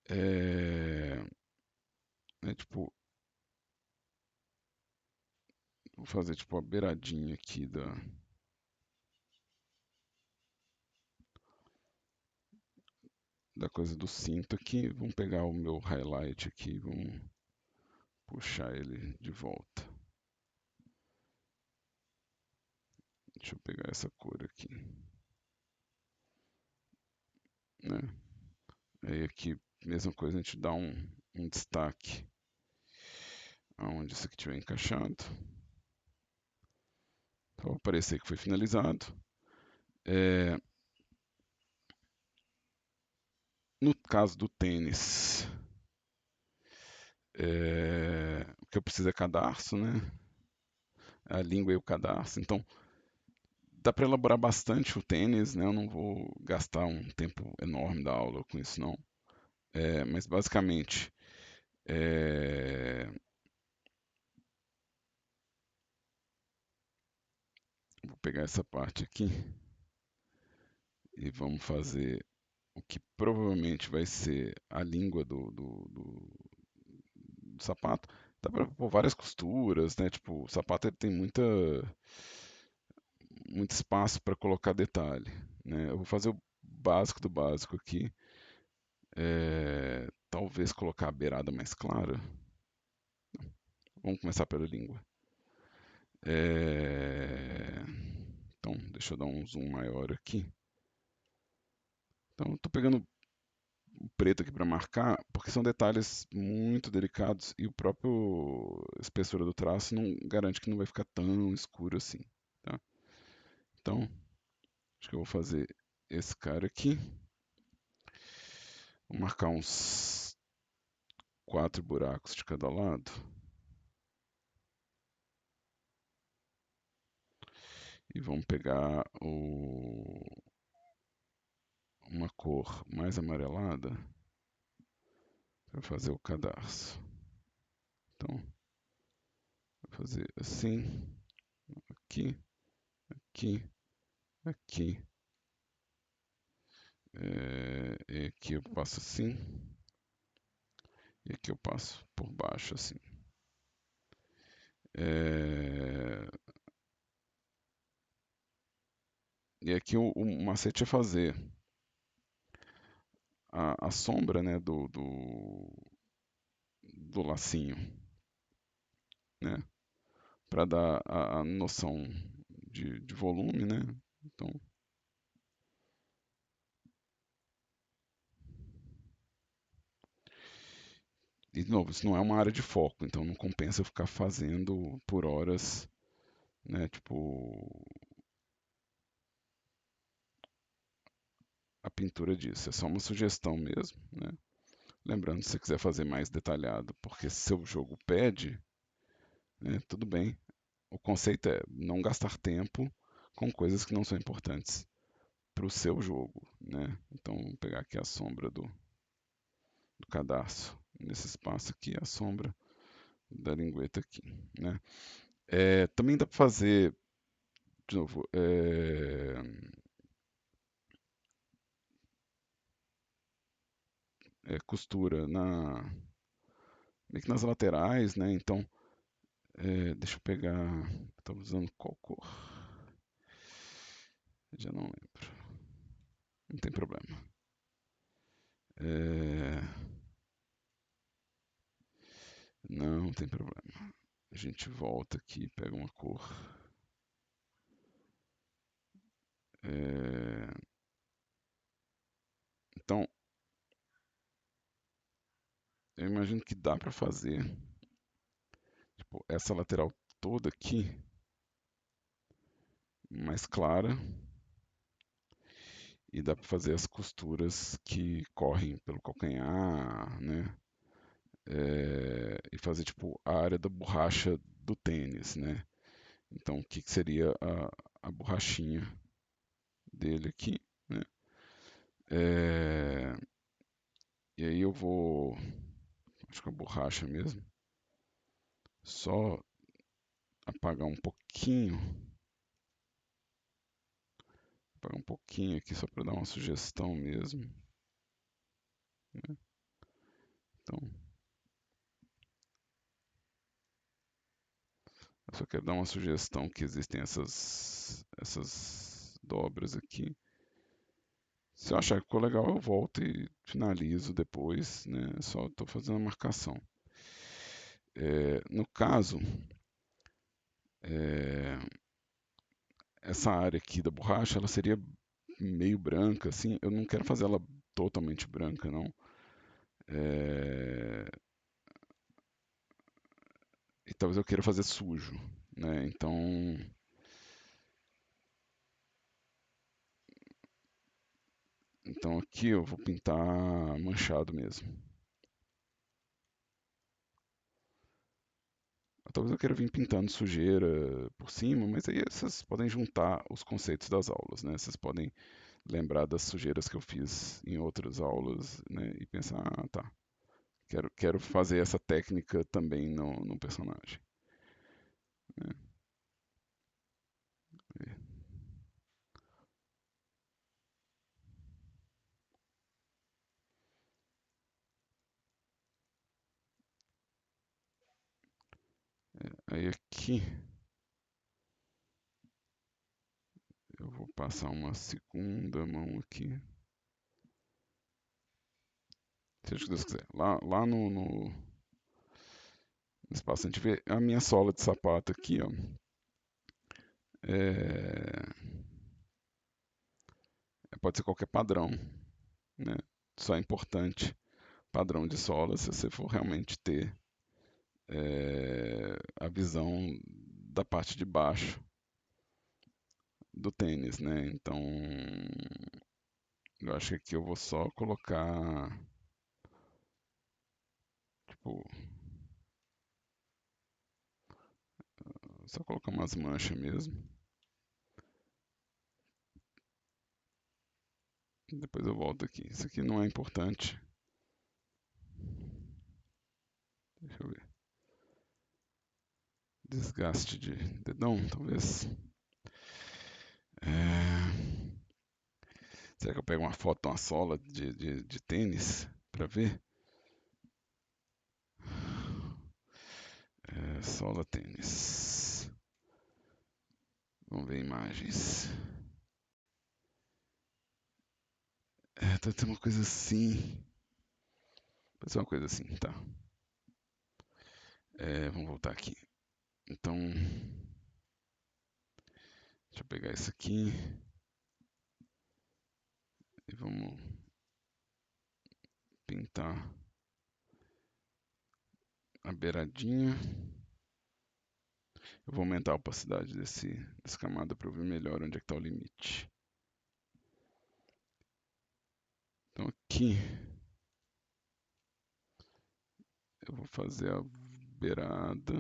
é, tipo, vou fazer tipo a beiradinha aqui da coisa do cinto aqui. Vamos pegar o meu highlight aqui, vamos puxar ele de volta. Deixa eu pegar essa cor aqui, né? Aí aqui, mesma coisa, a gente dá um destaque aonde isso aqui estiver encaixado. Então, vai aparecer que foi finalizado. É, no caso do tênis, o que eu preciso é cadarço, né? A língua e o cadarço. Então, dá para elaborar bastante o tênis, né? Eu não vou gastar um tempo enorme da aula com isso, não. Mas basicamente, é, vou pegar essa parte aqui e vamos fazer o que provavelmente vai ser a língua do sapato. Dá para pôr várias costuras, né? Tipo, o sapato ele tem muito espaço para colocar detalhe, né? Eu vou fazer o básico do básico aqui. Talvez colocar a beirada mais clara. Vamos começar pela língua. É, Então, deixa eu dar um zoom maior aqui. Então, estou pegando o preto aqui para marcar, porque são detalhes muito delicados e o próprio espessura do traço não garante que não vai ficar tão escuro assim, tá? Então, acho que eu vou fazer esse cara aqui. Vou marcar uns 4 buracos de cada lado. E vamos pegar uma cor mais amarelada para fazer o cadarço. Então, vou fazer assim, aqui, aqui, aqui. E aqui eu passo assim, e aqui eu passo por baixo assim. É, E aqui o macete é fazer a sombra, né, do lacinho, né, para dar a noção de volume, né. Então, e de novo, isso não é uma área de foco, então não compensa eu ficar fazendo por horas, né, tipo a pintura disso. É só uma sugestão mesmo, né. Lembrando, se você quiser fazer mais detalhado, porque seu jogo pede, né, tudo bem. O conceito é não gastar tempo com coisas que não são importantes para o seu jogo, né? Então, vou pegar aqui a sombra do cadarço nesse espaço aqui, a sombra da lingueta aqui, né? Também dá para fazer, de novo, costura meio que nas laterais, né? Então, deixa eu pegar, estou usando qual cor? Já não lembro, não tem problema. É, não tem problema. A gente volta aqui, pega uma cor. É, Então, eu imagino que dá para fazer, tipo, essa lateral toda aqui mais clara e dá para fazer as costuras que correm pelo calcanhar, né? E fazer tipo a área da borracha do tênis, né? Então, o que que seria a borrachinha dele aqui, né? É, E aí eu vou, acho que a borracha mesmo, só apagar um pouquinho aqui só para dar uma sugestão mesmo, né? Então, eu só quero dar uma sugestão que existem essas dobras aqui. Se eu achar que ficou legal, eu volto e finalizo depois, né? Só estou fazendo a marcação. No caso, é, essa área aqui da borracha, ela seria meio branca, assim. Eu não quero fazer ela totalmente branca, não. É, e talvez eu queira fazer sujo, né? Então aqui eu vou pintar manchado mesmo. Talvez eu queira vir pintando sujeira por cima, mas aí vocês podem juntar os conceitos das aulas, né? Vocês podem lembrar das sujeiras que eu fiz em outras aulas, né? E pensar, ah, tá, quero fazer essa técnica também no personagem, né? Aí aqui eu vou passar uma segunda mão aqui. Seja o que Deus quiser. Lá no espaço a gente vê a minha sola de sapato aqui, ó. É, pode ser qualquer padrão, né? Só é importante padrão de sola se você for realmente ter a visão da parte de baixo do tênis, né? Então, eu acho que aqui eu vou só colocar, tipo, só colocar umas manchas mesmo. Depois eu volto aqui. Isso aqui não é importante. Deixa eu ver. Desgaste de dedão, talvez. É, será que eu pego uma foto de uma sola de tênis para ver? Sola tênis. Vamos ver imagens. Deve ter uma coisa assim. Pode ser uma coisa assim, tá. Vamos voltar aqui. Então, deixa eu pegar isso aqui e vamos pintar a beiradinha. Eu vou aumentar a opacidade dessa camada para eu ver melhor onde é que está o limite. Então aqui eu vou fazer a beirada.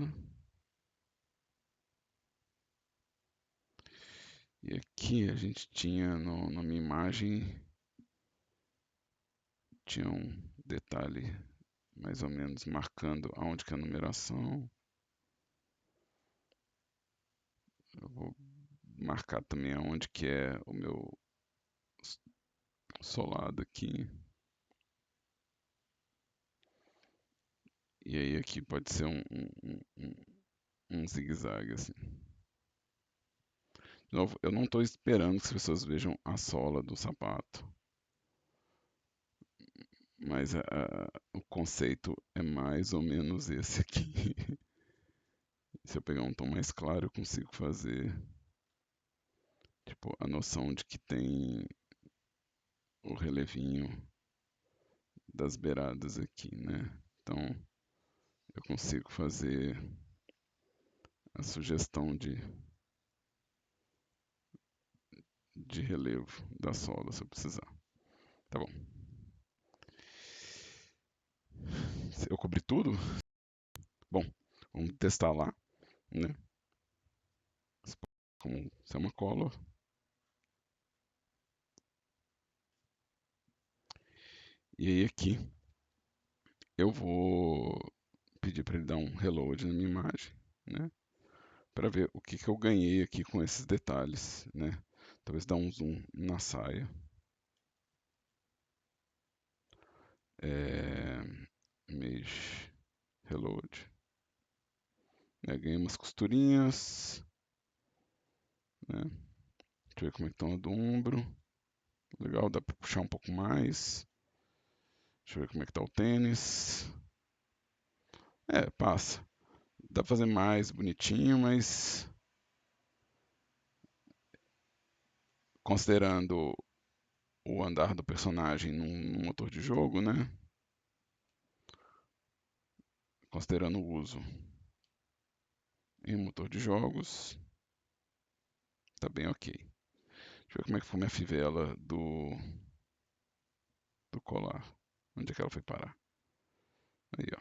E aqui a gente tinha na minha imagem tinha um detalhe mais ou menos marcando aonde que é a numeração. Eu vou marcar também aonde que é o meu solado aqui. E aí aqui pode ser um zigue-zague assim. De novo, eu não estou esperando que as pessoas vejam a sola do sapato, mas o conceito é mais ou menos esse aqui. Se eu pegar um tom mais claro, eu consigo fazer tipo a noção de que tem o relevinho das beiradas aqui, né? Então eu consigo fazer a sugestão de relevo da sola se eu precisar. Tá bom. Eu cobri tudo? Bom, vamos testar lá, né? Como se é uma cola. E aí aqui eu vou pedir para ele dar um reload na minha imagem, né? Para ver o que eu ganhei aqui com esses detalhes, né? Talvez dar um zoom na saia. É, image reload. Ganhei umas costurinhas, né? Deixa eu ver como é que estão a do ombro. Legal, dá para puxar um pouco mais. Deixa eu ver como é que tá o tênis. Passa. Dá pra fazer mais bonitinho, mas considerando o andar do personagem num motor de jogo, né? Considerando o uso em um motor de jogos, tá bem ok. Deixa eu ver como é que foi minha fivela do colar. Onde é que ela foi parar? Aí, ó.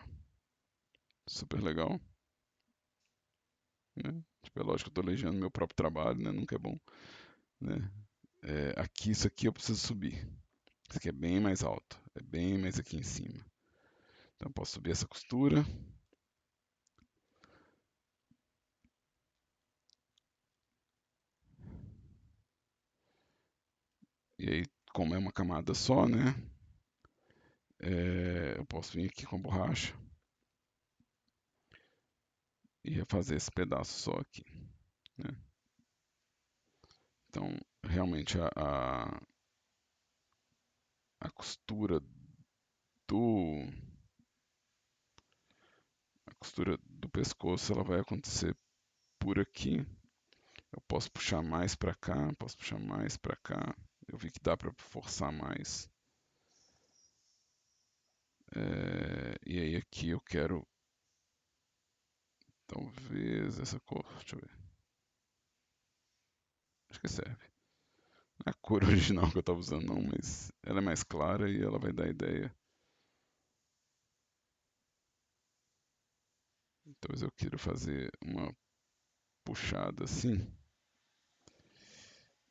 Super legal. Né? Tipo, é lógico que eu tô elogiando meu próprio trabalho, né? Nunca é bom. Né? Aqui, isso aqui eu preciso subir. Isso aqui é bem mais alto. É bem mais aqui em cima. Então eu posso subir essa costura. E aí, como é uma camada só, né? Eu posso vir aqui com a borracha e refazer esse pedaço só aqui, né? Então, realmente a costura do a costura do pescoço ela vai acontecer por aqui. Eu posso puxar mais para cá, posso puxar mais para cá. Eu vi que dá para forçar mais. E aí aqui eu quero talvez essa cor, deixa eu ver. Acho que serve. Não é a cor original que eu estava usando não, mas ela é mais clara e ela vai dar ideia. Talvez eu queira fazer uma puxada assim.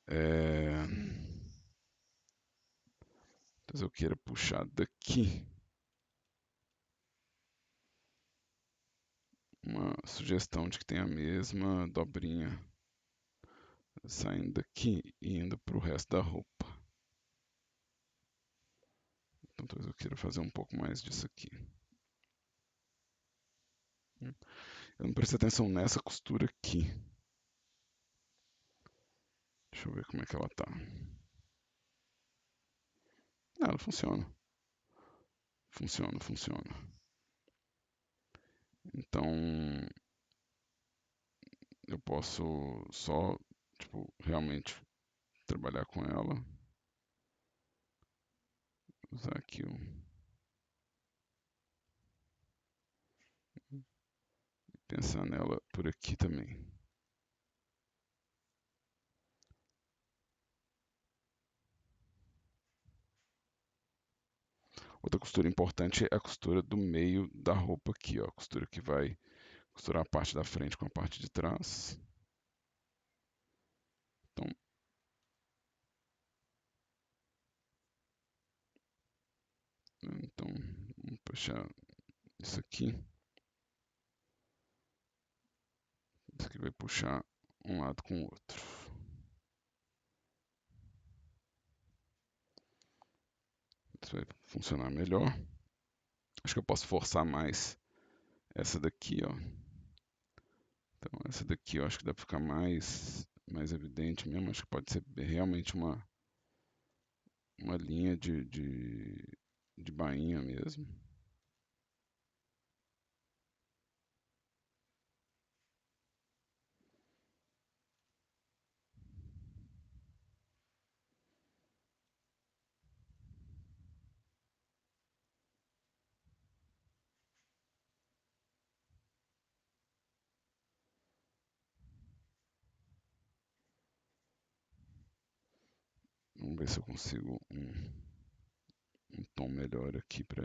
É... Talvez eu queira puxar daqui. Uma sugestão de que tem a mesma dobrinha saindo daqui e indo para o resto da roupa. Então talvez eu queira fazer um pouco mais disso aqui. Eu não prestei atenção nessa costura aqui. Deixa eu ver como é que ela tá. Ela funciona. Funciona, funciona. Então eu posso só, tipo, realmente trabalhar com ela. Usar aqui o. Pensar nela por aqui também. Outra costura importante é a costura do meio da roupa aqui, ó. A costura que vai costurar a parte da frente com a parte de trás. Então, vamos puxar isso aqui. Isso aqui vai puxar um lado com o outro. Isso vai funcionar melhor. Acho que eu posso forçar mais essa daqui, ó. Então, essa daqui eu acho que dá para ficar mais evidente mesmo. Acho que pode ser realmente uma linha de bainha mesmo. Vamos ver se eu consigo um tom melhor aqui para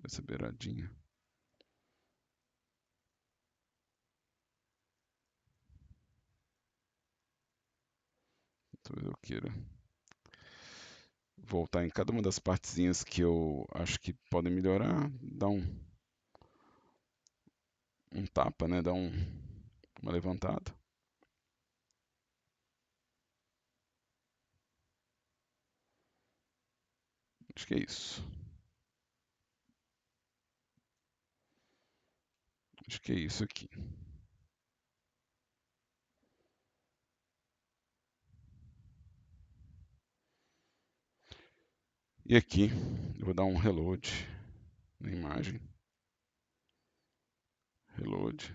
essa beiradinha. Talvez eu queira voltar em cada uma das partezinhas que eu acho que podem melhorar, dar um tapa, né? Dar uma levantada. Acho que é isso. Acho que é isso aqui. E aqui eu vou dar um reload na imagem. Reload.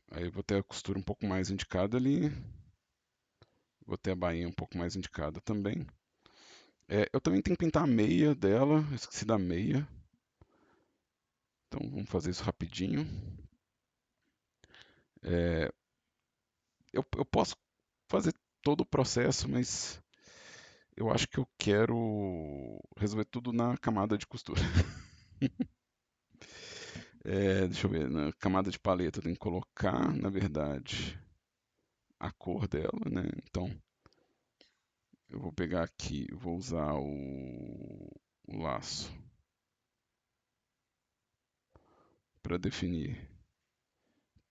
Aí eu vou ter a costura um pouco mais indicada ali. Vou ter a bainha um pouco mais indicada também. Eu também tenho que pintar a meia dela, eu esqueci da meia. Então vamos fazer isso rapidinho. É, eu posso fazer todo o processo, mas eu acho que eu quero resolver tudo na camada de costura. Deixa eu ver, na camada de paleta eu tenho que colocar, na verdade, a cor dela, né? Então eu vou pegar aqui, vou usar o laço para definir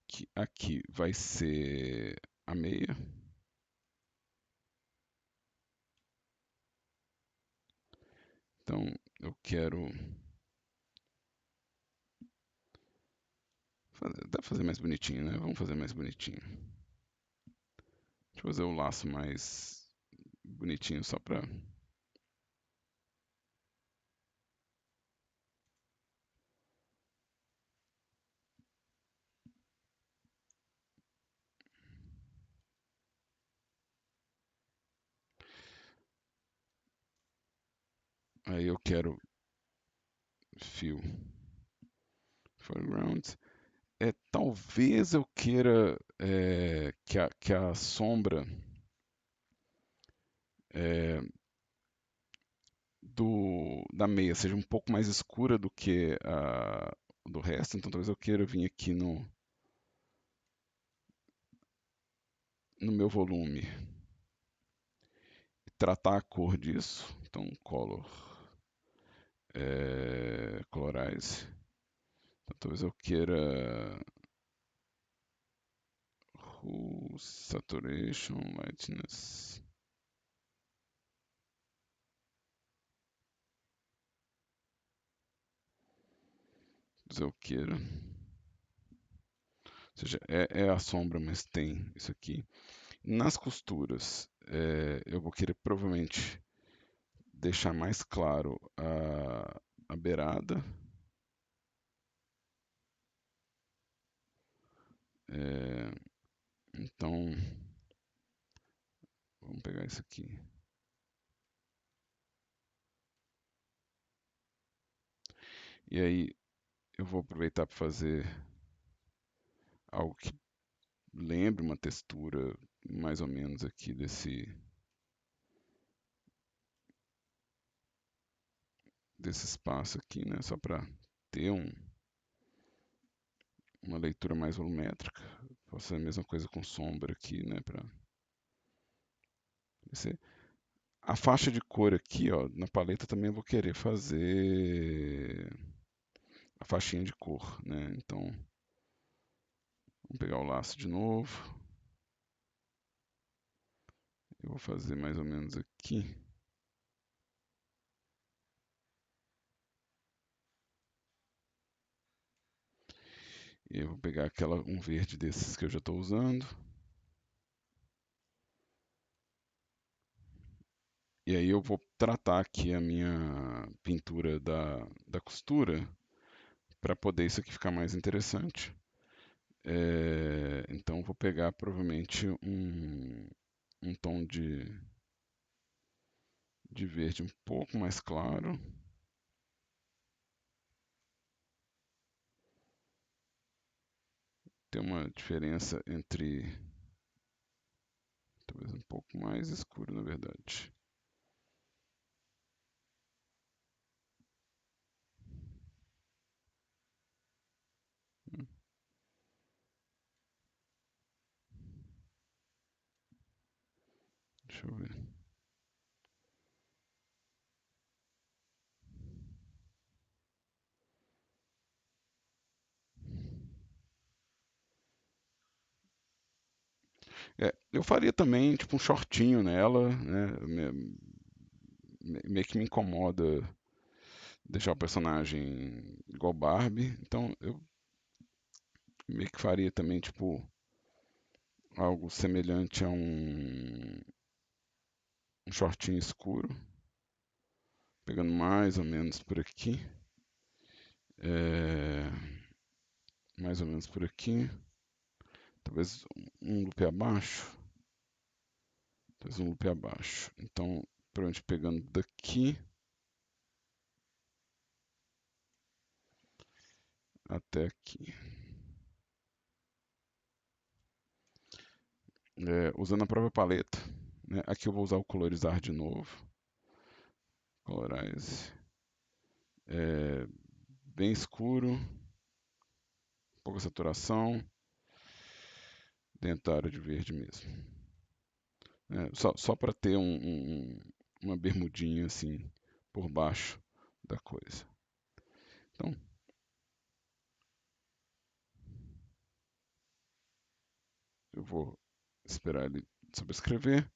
que aqui vai ser a meia. Então eu quero dá pra fazer mais bonitinho, né? Vamos fazer mais bonitinho. Deixa eu fazer o laço mais bonitinho só pra. Aí eu quero fio foreground. Talvez eu queira que a sombra é, da meia seja um pouco mais escura do que a do resto, então talvez eu queira vir aqui no meu volume e tratar a cor disso. Então, colorize. Então, talvez eu queira hue, saturation, lightness. Talvez eu queira. Ou seja, é a sombra, mas tem isso aqui. Nas costuras, eu vou querer provavelmente deixar mais claro a beirada. É, então, vamos pegar isso aqui. E aí, eu vou aproveitar para fazer algo que lembre uma textura mais ou menos aqui desse espaço aqui, né? Só para ter uma leitura mais volumétrica. Posso fazer a mesma coisa com sombra aqui, né? Para a faixa de cor aqui, ó, na paleta também eu vou querer fazer a faixinha de cor, né? Então, vamos pegar o laço de novo. Eu vou fazer mais ou menos aqui. E eu vou pegar um verde desses que eu já estou usando. E aí eu vou tratar aqui a minha pintura da costura para poder isso aqui ficar mais interessante. Então vou pegar provavelmente um tom de verde um pouco mais claro. Tem uma diferença entre talvez um pouco mais escuro, na verdade. Deixa eu ver. Eu faria também tipo um shortinho nela, né? Meio que me incomoda deixar o personagem igual Barbie, então eu meio que faria também tipo algo semelhante a um shortinho escuro, pegando mais ou menos por aqui, é, mais ou menos por aqui, talvez um loop abaixo, Faz um loop abaixo. Então, provavelmente pegando daqui até aqui. Usando a própria paleta, né? Aqui eu vou usar o colorizar de novo. Colorize. Bem escuro. Pouca saturação. Dentário de verde mesmo. Só para ter uma bermudinha assim por baixo da coisa. Então, eu vou esperar ele sobrescrever.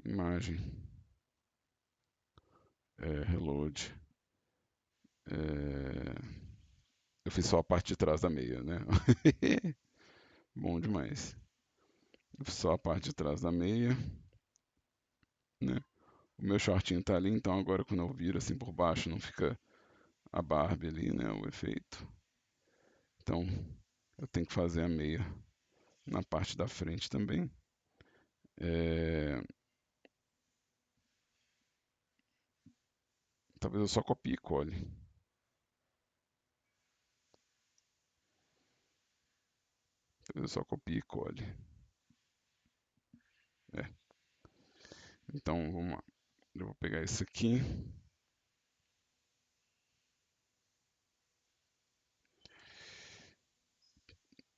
Imagem. Reload. Eu fiz só a parte de trás da meia, né? Bom demais. Eu fiz só a parte de trás da meia, né? O meu shortinho tá ali, então agora quando eu viro assim por baixo não fica a Barbie ali, né? O efeito. Então eu tenho que fazer a meia na parte da frente também. Talvez eu só copie e cole. Talvez eu só copie e cole. É. Então vamos lá. Eu vou pegar isso aqui.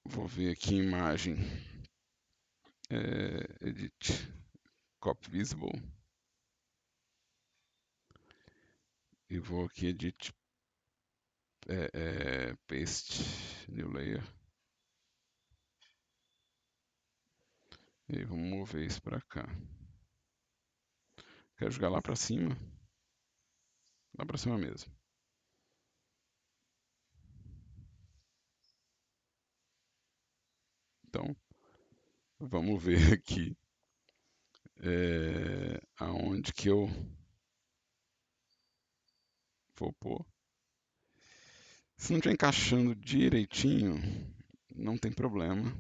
Vou ver aqui imagem. Edit. Copy visible. E vou aqui edit. Paste. New layer. E aí, vamos mover isso para cá. Quero jogar lá para cima. Lá para cima mesmo. Então, vamos ver aqui aonde que eu vou pôr. Se não estiver encaixando direitinho, não tem problema.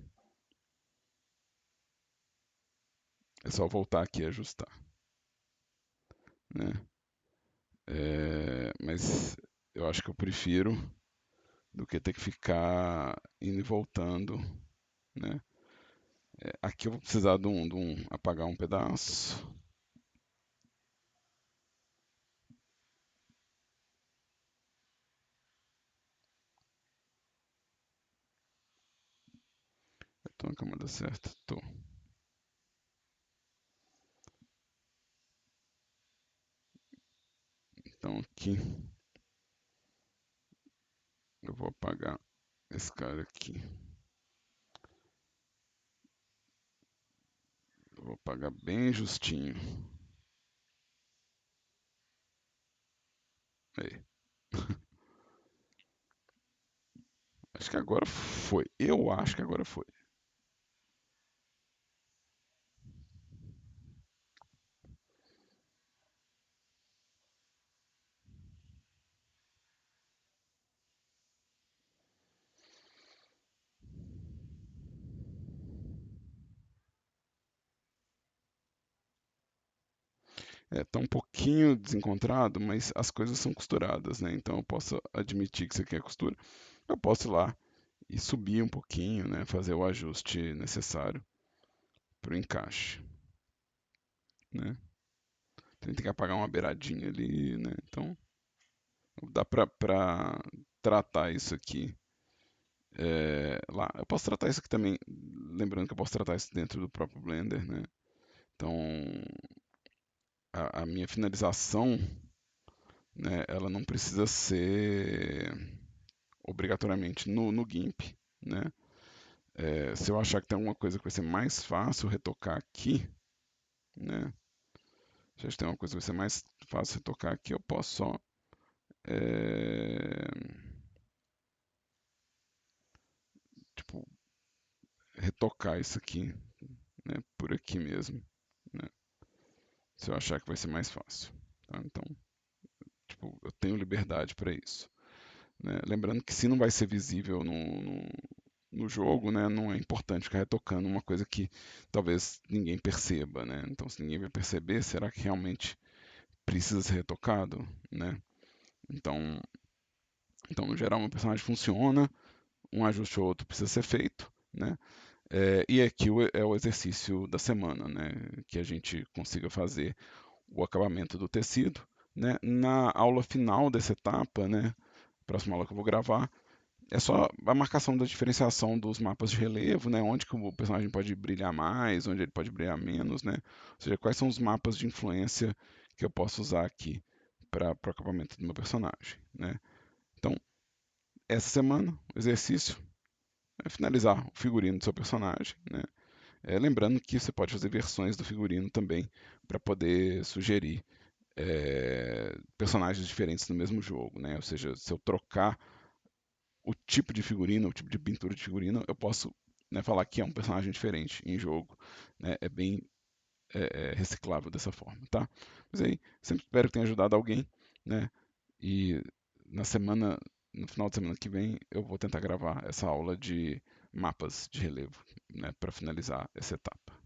É só voltar aqui e ajustar. Né? Mas eu acho que eu prefiro do que ter que ficar indo e voltando. Né? Aqui eu vou precisar de apagar um pedaço. Estou na camada certa? Estou. Então aqui eu vou apagar esse cara aqui. Eu vou apagar bem justinho. Aí. Acho que agora foi. Eu acho que agora foi. Tá um pouquinho desencontrado, mas as coisas são costuradas, né? Então eu posso admitir que isso aqui é costura. Eu posso ir lá e subir um pouquinho, né? Fazer o ajuste necessário para o encaixe, né? Então, tem que apagar uma beiradinha ali, né? Então dá para tratar isso aqui lá. Eu posso tratar isso aqui também, lembrando que eu posso tratar isso dentro do próprio Blender, né? Então a minha finalização, né, ela não precisa ser obrigatoriamente no GIMP, né? Se eu achar que tem alguma coisa que vai ser mais fácil retocar aqui, né? Se eu achar que tem uma coisa que vai ser mais fácil retocar aqui, eu posso só tipo, retocar isso aqui, né? Por aqui mesmo, né? Se eu achar que vai ser mais fácil, tá? Então, tipo, eu tenho liberdade para isso. Né? Lembrando que se não vai ser visível no jogo, né, não é importante ficar retocando uma coisa que talvez ninguém perceba, né? Então, se ninguém vai perceber, será que realmente precisa ser retocado, né? Então, então no geral, meu personagem funciona, um ajuste ou outro precisa ser feito, né? E aqui é o exercício da semana, né? Que a gente consiga fazer o acabamento do tecido, né? Na aula final dessa etapa, né? Próxima aula que eu vou gravar, é só a marcação da diferenciação dos mapas de relevo, né? Onde que o personagem pode brilhar mais, onde ele pode brilhar menos, né? Ou seja, quais são os mapas de influência que eu posso usar aqui para o acabamento do meu personagem, né? Então, essa semana, o exercício é finalizar o figurino do seu personagem, né? Lembrando que você pode fazer versões do figurino também para poder sugerir personagens diferentes no mesmo jogo, né? Ou seja, se eu trocar o tipo de figurino, o tipo de pintura de figurino, eu posso, né, falar que é um personagem diferente em jogo, né? É bem reciclável dessa forma, tá? Mas aí, sempre espero que tenha ajudado alguém, né? E na semana, no final de semana que vem, eu vou tentar gravar essa aula de mapas de relevo, né, para finalizar essa etapa.